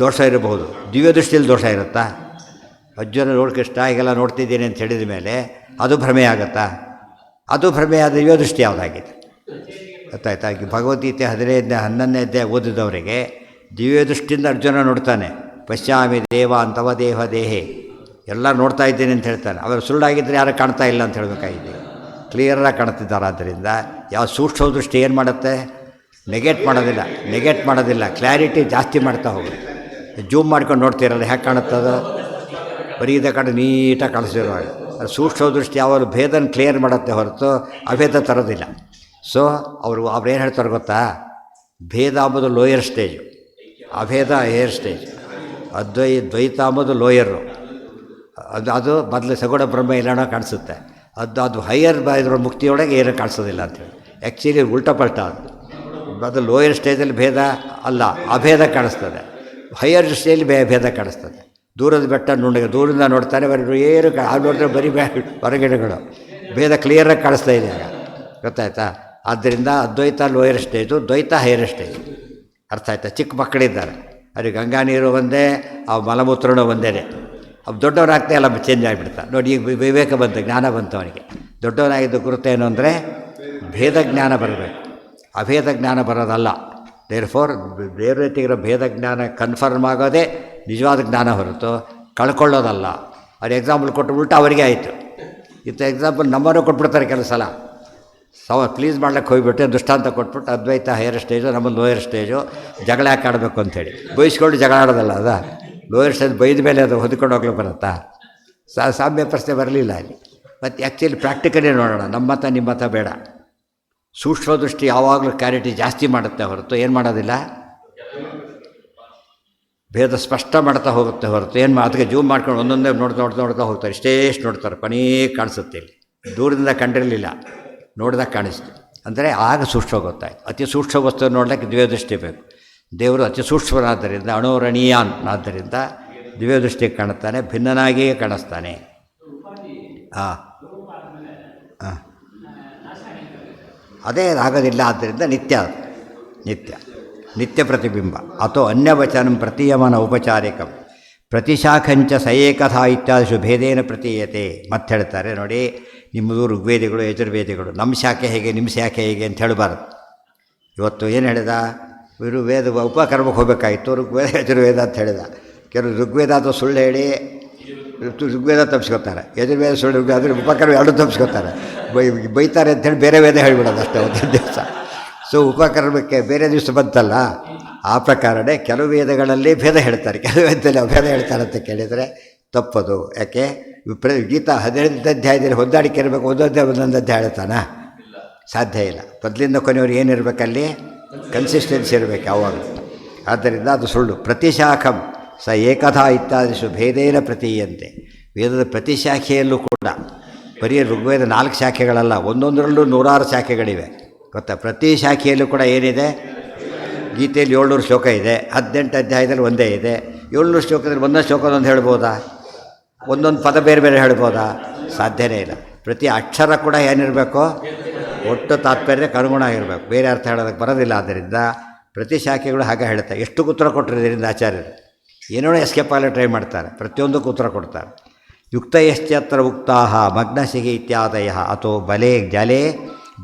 ದೋಷ ಇರಬಹುದು. ದಿವ್ಯ ದೃಷ್ಟಿಯಲ್ಲಿ ದೋಷ ಇರುತ್ತಾ? ಅರ್ಜುನ ನೋಡ್ಕೃಷ್ಣ ಹೀಗೆಲ್ಲ ನೋಡ್ತಿದ್ದೀನಿ ಅಂತ ಹೇಳಿದ ಮೇಲೆ ಅದು ಭ್ರಮೆ ಆಗುತ್ತಾ? ಅದು ಭ್ರಮೆ ಆದ ದಿವ್ಯ ದೃಷ್ಟಿ ಯಾವುದಾಗಿದೆ ಗೊತ್ತಾಯ್ತಾ? ಭಗವದ್ಗೀತೆ 11ನೇ ಅಧ್ಯಾಯ ಓದಿದವರಿಗೆ ದಿವ್ಯ ದೃಷ್ಟಿಯಿಂದ ಅರ್ಜುನ ನೋಡ್ತಾನೆ. ಪಶ್ಚಾಮಿ ದೇವ ಅಂತವ ದೇಹ ದೇಹೆ ಎಲ್ಲ ನೋಡ್ತಾ ಇದ್ದೀನಿ ಅಂತ ಹೇಳ್ತಾನೆ. ಅವರು ಸುಳ್ಳಾಗಿದ್ದರೆ ಯಾರು ಕಾಣ್ತಾ ಇಲ್ಲ ಅಂತ ಹೇಳಬೇಕಾಗಿದೆ. ಕ್ಲಿಯರಾಗಿ ಕಾಣ್ತಿದ್ದಾರೆ. ಆದ್ದರಿಂದ ಯಾವ ಸೂಕ್ಷ್ಮ ದೃಷ್ಟಿ ಏನು ಮಾಡುತ್ತೆ, ನೆಗೆಟ್ ಮಾಡೋದಿಲ್ಲ, ಕ್ಲಾರಿಟಿ ಜಾಸ್ತಿ ಮಾಡ್ತಾ ಹೋಗುತ್ತೆ. ಜೂಮ್ ಮಾಡ್ಕೊಂಡು ನೋಡ್ತೀರಲ್ಲ ಹೇಗೆ ಕಾಣುತ್ತದು, ಬರೀ ಇದೇ ಕಡೆ ನೀಟಾಗಿ ಕಾಣಿಸಿರುವಾಗ. ಅದು ಸೂಕ್ಷ್ಮ ದೃಷ್ಟಿ ಯಾವಾಗ ಭೇದನ ಕ್ಲಿಯರ್ ಮಾಡುತ್ತೆ ಹೊರತು ಅಭೇದ ತರೋದಿಲ್ಲ. ಸೊ ಅವ್ರು ಏನು ಹೇಳ್ತಾರೆ ಗೊತ್ತಾ, ಭೇದ ಅಂಬುದು ಲೋಯರ್ ಸ್ಟೇಜು, ಅಭೇದ ಹೈಯರ್ ಸ್ಟೇಜ್. ದ್ವೈತ ಅಂಬುದು ಲೋಯರು, ಅದು ಮೊದಲು ಸಗುಣ ಬ್ರಹ್ಮ ಎಲ್ಲನೋ ಕಾಣಿಸುತ್ತೆ. ಅದು ಹೈಯರ್ ಇದ್ರ ಮುಕ್ತಿಯೊಳಗೆ ಏನೂ ಕಾಣಿಸೋದಿಲ್ಲ ಅಂತೇಳಿ. ಆ್ಯಕ್ಚುಲಿ ಉಲ್ಟಾ ಪಲ್ಟ ಅದು ಲೋಯರ್ ಸ್ಟೇಜಲ್ಲಿ ಭೇದ ಅಲ್ಲ, ಅಭೇದ ಕಾಣಿಸ್ತದೆ. ಹೈಯರ್ ಸ್ಟೇಜಲ್ಲಿ ಭೇದ ಕಾಣಿಸ್ತದೆ. ದೂರದ ಬೆಟ್ಟ ದೂರಿಂದ ನೋಡ್ತಾನೆ, ಏನು ನೋಡಿದ್ರೆ ಬರೀ ಹೊರಗಿಡಗಳು, ಭೇದ ಕ್ಲಿಯರಾಗಿ ಕಾಣಿಸ್ತಾ ಇದೆ ಆಗ. ಗೊತ್ತಾಯ್ತಾ? ಆದ್ದರಿಂದ ಅದ್ವೈತ ಲೋಯರ್ ಸ್ಟೇಜು, ದ್ವೈತ ಹೈಯರ್ ಸ್ಟೇಜು. ಅರ್ಥ ಆಯ್ತಾ? ಚಿಕ್ಕ ಮಕ್ಕಳಿದ್ದಾರೆ, ಅವ್ರಿಗೆ ಗಂಗಾ ನೀರು ಒಂದೇ, ಆ ಮಲಮೂತ್ರನೂ ಒಂದೇ. ಅವು ದೊಡ್ಡವನಾಗ್ತಾ ಎಲ್ಲ ಚೇಂಜ್ ಆಗಿಬಿಡ್ತಾರೆ. ನೋಡಿ, ಈಗ ವಿವೇಕ ಬಂತು, ಜ್ಞಾನ ಬಂತು ಅವನಿಗೆ. ದೊಡ್ಡವನಾಗಿದ್ದು ಗುರುತೇನು ಅಂದರೆ ಭೇದ ಜ್ಞಾನ ಬರಬೇಕು, ಅಭೇದ ಜ್ಞಾನ ಬರೋದಲ್ಲ. ದೇರ್ಫೋರ್ ಬೇರೆ ರೀತಿಗಿರೋ ಭೇದ ಜ್ಞಾನ ಕನ್ಫರ್ಮ್ ಆಗೋದೇ ನಿಜವಾದ ಜ್ಞಾನ ಹೊರತು ಕಳ್ಕೊಳ್ಳೋದಲ್ಲ. ಅವ್ರು ಎಕ್ಸಾಂಪಲ್ ಕೊಟ್ಟು ಉಲ್ಟಾ ಅವರಿಗೆ ಆಯಿತು. ಇಂಥ ಎಕ್ಸಾಂಪಲ್ ನಮ್ಮನ್ನು ಕೊಟ್ಬಿಡ್ತಾರೆ ಕೆಲವು ಸಲ. ಪ್ಲೀಸ್ ಮಾಡ್ಲಿಕ್ಕೆ ಹೋಗಿಬಿಟ್ಟು ದೃಷ್ಟಾಂತ ಕೊಟ್ಬಿಟ್ಟು ಅದ್ವೈತ ಹೈಯರ್ ಸ್ಟೇಜು, ನಮ್ಮದು ಲೋಯರ್ ಸ್ಟೇಜು, ಜಗಳ ಯಾಕೆ ಆಡಬೇಕು ಅಂಥೇಳಿ ಬಯಸ್ಕೊಂಡು ಜಗಳ ಆಡೋದಲ್ಲ. ಅದ ಲೋಯರ್ ಸ್ಟೇಜ್ ಬೈದ ಮೇಲೆ ಅದು ಹೊದ್ಕೊಂಡು ಹೋಗ್ಲಿಕ್ಕೆ ಬರುತ್ತಾ? ಸಾಮ್ಯ ಪ್ರಶ್ನೆ ಬರಲಿಲ್ಲ ಅಲ್ಲಿ. ಮತ್ತು ಆ್ಯಕ್ಚುಲಿ ಪ್ರಾಕ್ಟಿಕಲಿ ನೋಡೋಣ, ನಮ್ಮ ಮತ ನಿಮ್ಮ ಮತ ಬೇಡ. ಸೂಕ್ಷ್ಮ ದೃಷ್ಟಿ ಯಾವಾಗಲೂ ಕ್ಲಾರಿಟಿ ಜಾಸ್ತಿ ಮಾಡುತ್ತೆ ಹೊರತು ಏನು ಮಾಡೋದಿಲ್ಲ, ಭೇದ ಸ್ಪಷ್ಟ ಮಾಡ್ತಾ ಹೋಗುತ್ತೆ ಹೊರತು ಏನು ಅದಕ್ಕೆ ಜೂಮ್ ಮಾಡ್ಕೊಂಡು ಒಂದೊಂದೇ ನೋಡ್ತಾ ಹೋಗ್ತಾರೆ. ಇಷ್ಟೇಷ್ಟು ನೋಡ್ತಾರೆ, ಕೊನೆಗೆ ಕಾಣಿಸುತ್ತೆ. ಇಲ್ಲಿ ದೂರದಿಂದ ಕಂಡಿರಲಿಲ್ಲ, ನೋಡಿದಾಗ ಕಾಣಿಸ್ತು ಅಂದರೆ ಆಗ ಸೂಕ್ಷ್ಮ ಗೊತ್ತಾಯ್ತು. ಅತಿ ಸೂಕ್ಷ್ಮ ವಸ್ತು ನೋಡ್ಲಿಕ್ಕೆ ದಿವ್ಯದೃಷ್ಟಿ ಬೇಕು. ದೇವರು ಅತಿ ಸೂಕ್ಷ್ಮನಾದ್ದರಿಂದ, ಅಣೋರಣೀಯಾನ್ ಆದ್ದರಿಂದ ದಿವ್ಯದೃಷ್ಟಿಗೆ ಕಾಣುತ್ತಾನೆ, ಭಿನ್ನನಾಗಿಯೇ ಕಾಣಿಸ್ತಾನೆ. ಅದೇ ಆಗೋದಿಲ್ಲ. ಆದ್ದರಿಂದ ನಿತ್ಯ ಪ್ರತಿಬಿಂಬ ಅಥೋ ಅನ್ಯವಚನಂ ಪ್ರತೀಯಮಾನ ಔಪಚಾರಿಕಂ ಪ್ರತಿಶಾಖಂಚ ಸಯೇಕಥಾ ಇತ್ಯಾದಿಷು ಭೇದೇನ ಪ್ರತೀಯತೆ. ಮತ್ತೆ ಹೇಳ್ತಾರೆ ನೋಡಿ, ನಿಮ್ಮದು ಋಗ್ವೇದಿಗಳು ಯಜುರ್ವೇದಿಗಳು, ನಮ್ಮ ಶಾಖೆ ಹೇಗೆ ನಿಮ್ಮ ಶಾಖೆ ಹೇಗೆ ಅಂತ ಹೇಳಬಾರ್ದು. ಇವತ್ತು ಏನು ಹೇಳಿದ, ಇವರು ವೇದ ಉಪಕರ್ಮಕ್ಕೆ ಹೋಗಬೇಕಾಗಿತ್ತು, ಋಗ್ವೇದ ಯಜುರ್ವೇದ ಅಂತ ಹೇಳಿದ. ಕೆಲವರು ಋಗ್ವೇದ ಅಥವಾ ಸುಳ್ಳು ಹೇಳಿ ಋಗ್ವೇದ ತಪ್ಪಿಸ್ಕೊತಾರೆ, ಯಜುರ್ವೇದ ಸುಳ್ಳು ಅದ್ರ ಉಪಕರ್ಮ ಎರಡು ತಪ್ಪಿಸ್ಕೊತಾರೆ. ಬೈತಾರೆ ಅಂಥೇಳಿ ಬೇರೆ ವೇದ ಹೇಳಿಬಿಡೋದು ಅಷ್ಟೇ ಒಂದು ದಿವಸ. ಸೊ ಉಪಕರ್ಮಕ್ಕೆ ಬೇರೆ ದಿವಸ ಬಂತಲ್ಲ, ಆ ಪ್ರಕಾರನೇ ಕೆಲವು ವೇದಗಳಲ್ಲಿ ಭೇದ ಹೇಳ್ತಾರೆ, ಕೆಲವು ವೇದದಲ್ಲಿ ಅಭೇದ ಹೇಳ್ತಾರೆ ಅಂತ ಕೇಳಿದರೆ ತಪ್ಪದು. ಯಾಕೆ ಗೀತಾ 15ನೇ ಅಧ್ಯಾಯದಲ್ಲಿ ಹೊಂದಾಣಿಕೆ ಇರಬೇಕು, ಒಂದೊಂದು ಅಧ್ಯಾಯ ಹೇಳ್ತಾನೆ, ಸಾಧ್ಯ ಇಲ್ಲ. ಮೊದಲಿಂದ ಕೊನೆಯವರು ಏನಿರಬೇಕಲ್ಲಿ ಕನ್ಸಿಸ್ಟೆನ್ಸಿ ಇರಬೇಕು ಯಾವಾಗಲೂ. ಆದ್ದರಿಂದ ಅದು ಸುಳ್ಳು. ಪ್ರತಿಶಾಖಂ ಸ ಏಕಥಾ ಇತ್ಯಾದಿಷು ಭೇದೇನ ಪ್ರತೀಯಂತೆ. ವೇದದ ಪ್ರತಿಶಾಖೆಯಲ್ಲೂ ಕೂಡ ಬರೀ ಋಗ್ವೇದ 4 ಶಾಖೆಗಳಲ್ಲ, ಒಂದೊಂದರಲ್ಲೂ 100 ಶಾಖೆಗಳಿವೆ ಗೊತ್ತಾ. ಪ್ರತಿ ಶಾಖೆಯಲ್ಲೂ ಕೂಡ ಏನಿದೆ, ಗೀತೆಯಲ್ಲಿ 700 ಶ್ಲೋಕ ಇದೆ, 18 ಅಧ್ಯಾಯದಲ್ಲಿ ಒಂದೇ ಇದೆ. 700 ಶ್ಲೋಕದಲ್ಲಿ ಒಂದೊಂದು ಶ್ಲೋಕದೊಂದು ಹೇಳ್ಬೋದಾ? ಒಂದೊಂದು ಪದ ಬೇರೆ ಬೇರೆ ಹೇಳ್ಬೋದಾ? ಸಾಧ್ಯನೇ ಇಲ್ಲ. ಪ್ರತಿ ಅಕ್ಷರ ಕೂಡ ಏನಿರಬೇಕು, ಒಟ್ಟು ತಾತ್ಪರ್ಯಕ್ಕೆ ಅನುಗುಣ ಆಗಿರಬೇಕು, ಬೇರೆ ಅರ್ಥ ಹೇಳೋದಕ್ಕೆ ಬರೋದಿಲ್ಲ. ಆದ್ದರಿಂದ ಪ್ರತಿ ಶಾಖೆಗಳು ಹಾಗೆ ಹೇಳ್ತಾರೆ. ಎಷ್ಟು ಉತ್ತರ ಕೊಟ್ಟರು ಇದರಿಂದ ಆಚಾರ್ಯರು, ಏನೋ ಎಸ್ಕೇಪ್ ಆಗಲಿ ಟ್ರೈ ಮಾಡ್ತಾರೆ, ಪ್ರತಿಯೊಂದಕ್ಕೂ ಉತ್ತರ ಕೊಡ್ತಾರೆ. ಯುಕ್ತಯಶ್ಚತ್ರ ಉಕ್ತಾಹ ಮಗ್ನಸಿಗೆ ಇತ್ಯಾದಯ ಅಥೋ ಬಲೆ ಜಲೆ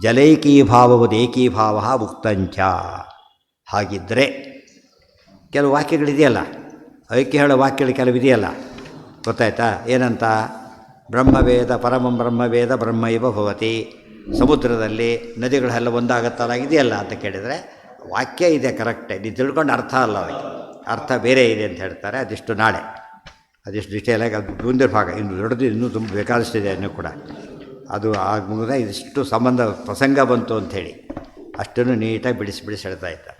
ಜಲೈಕೀಭಾವವುದು ಏಕೀಭಾವ ಉಕ್ತಂಚ. ಹಾಗಿದ್ದರೆ ಕೆಲವು ವಾಕ್ಯಗಳಿದೆಯಲ್ಲ, ಐಕ್ಯ ಹೇಳೋ ವಾಕ್ಯಗಳು ಕೆಲವಿದೆಯಲ್ಲ, ಗೊತ್ತಾಯ್ತಾ? ಏನಂತ? ಬ್ರಹ್ಮವೇದ ಪರಮಂ ಬ್ರಹ್ಮವೇದ ಬ್ರಹ್ಮೈವ ಭವತಿ. ಸಮುದ್ರದಲ್ಲಿ ನದಿಗಳೆಲ್ಲ ಒಂದಾಗತ್ತಲ್ಲ, ಇದೆಯಲ್ಲ ಅಂತ ಕೇಳಿದರೆ ವಾಕ್ಯ ಇದೆ ಕರೆಕ್ಟೇ, ನೀವು ತಿಳ್ಕೊಂಡು ಅರ್ಥ ಅಲ್ಲ, ಅದಕ್ಕೆ ಅರ್ಥ ಬೇರೆ ಇದೆ ಅಂತ ಹೇಳ್ತಾರೆ. ಅದಿಷ್ಟು ನಾಳೆ ಅದಿಷ್ಟು ಡಿಟೇಲಾಗಿ ಅದು ಮುಂದಿನ ಭಾಗ, ಇನ್ನು ದೊಡ್ಡದು ಇನ್ನೂ ತುಂಬ ಬೇಕಾದಷ್ಟಿದೆ ಇನ್ನೂ ಕೂಡ. ಅದು ಆಗ ಮುಗಿದ ಇದಿಷ್ಟು ಸಂಬಂಧ ಪ್ರಸಂಗ ಬಂತು ಅಂಥೇಳಿ ಅಷ್ಟನ್ನು ನೀಟಾಗಿ ಬಿಡಿಸಿ ಹೇಳ್ತಾ ಇದ್ದಾರೆ.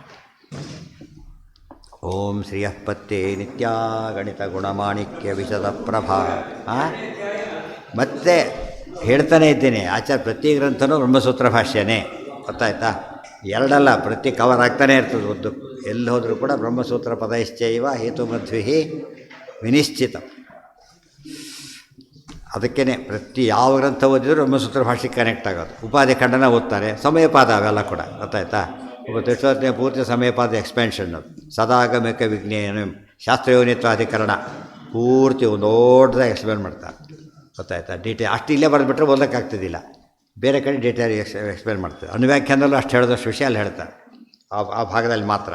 ಓಂ ಶ್ರೀಯಃಪತ್ತೇ ನಿತ್ಯ ಗಣಿತ ಗುಣಮಾಣಿಕ್ಯ ವಿಶದ ಪ್ರಭಾ. ಮತ್ತೆ ಹೇಳ್ತಾನೆ ಇದ್ದೇನೆ, ಆಚಾರ್ಯ ಪ್ರತಿ ಗ್ರಂಥನೂ ಬ್ರಹ್ಮಸೂತ್ರ ಭಾಷ್ಯನೇ, ಗೊತ್ತಾಯ್ತಾ? ಎರಡಲ್ಲ, ಪ್ರತಿ ಕವರ್ ಆಗ್ತಾನೆ ಇರ್ತದೆ ಉದ್ದು. ಎಲ್ಲಿ ಹೋದರೂ ಕೂಡ ಬ್ರಹ್ಮಸೂತ್ರ ಪದೈಶ್ಚೈವ ಹೇತುಮಧ್ವಿ ವಿನಿಶ್ಚಿತ. ಅದಕ್ಕೇ ಪ್ರತಿ ಯಾವ ಗ್ರಂಥ ಓದಿದ್ರು ಬ್ರಹ್ಮಸೂತ್ರ ಭಾಷೆಗೆ ಕನೆಕ್ಟ್ ಆಗೋದು. ಉಪಾಧಿ ಖಂಡನ ಓದ್ತಾರೆ, ಸಮಯಪಾದ ಅವೆಲ್ಲ ಕೂಡ, ಗೊತ್ತಾಯ್ತಾ? ಒಬ್ಬ ತೃತೀಯ ಪೂರ್ತಿ ಸಮಯಪಾದ ಎಕ್ಸ್ಪ್ಯಾನ್ಷನ್ನು, ಸದಾಗಮಿಕ ವಿಜ್ಞಾನ ಶಾಸ್ತ್ರಯೋನಿತ್ವಾಧಿಕರಣ ಪೂರ್ತಿ ಒಂದು ದೊಡ್ಡದಾಗಿ ಎಕ್ಸ್ಪ್ಲೇನ್ ಮಾಡ್ತಾರೆ, ಗೊತ್ತಾಯ್ತಾ? ಡೀಟೇಲ್ ಅಷ್ಟು ಇಲ್ಲೇ ಬರೆದ್ಬಿಟ್ರೆ ಓದೋಕ್ಕಾಗ್ತಿದ್ದಿಲ್ಲ, ಬೇರೆ ಕಡೆ ಡೀಟೇಲ್ ಎಕ್ಸ್ಪ್ಲೇನ್ ಮಾಡ್ತಾರೆ. ಅನುವ್ಯಾಖ್ಯಾನದಲ್ಲೂ ಅಷ್ಟು ಹೇಳಿದಷ್ಟು ವಿಷಯ ಅಲ್ಲಿ ಹೇಳ್ತಾರೆ, ಆ ಭಾಗದಲ್ಲಿ ಮಾತ್ರ.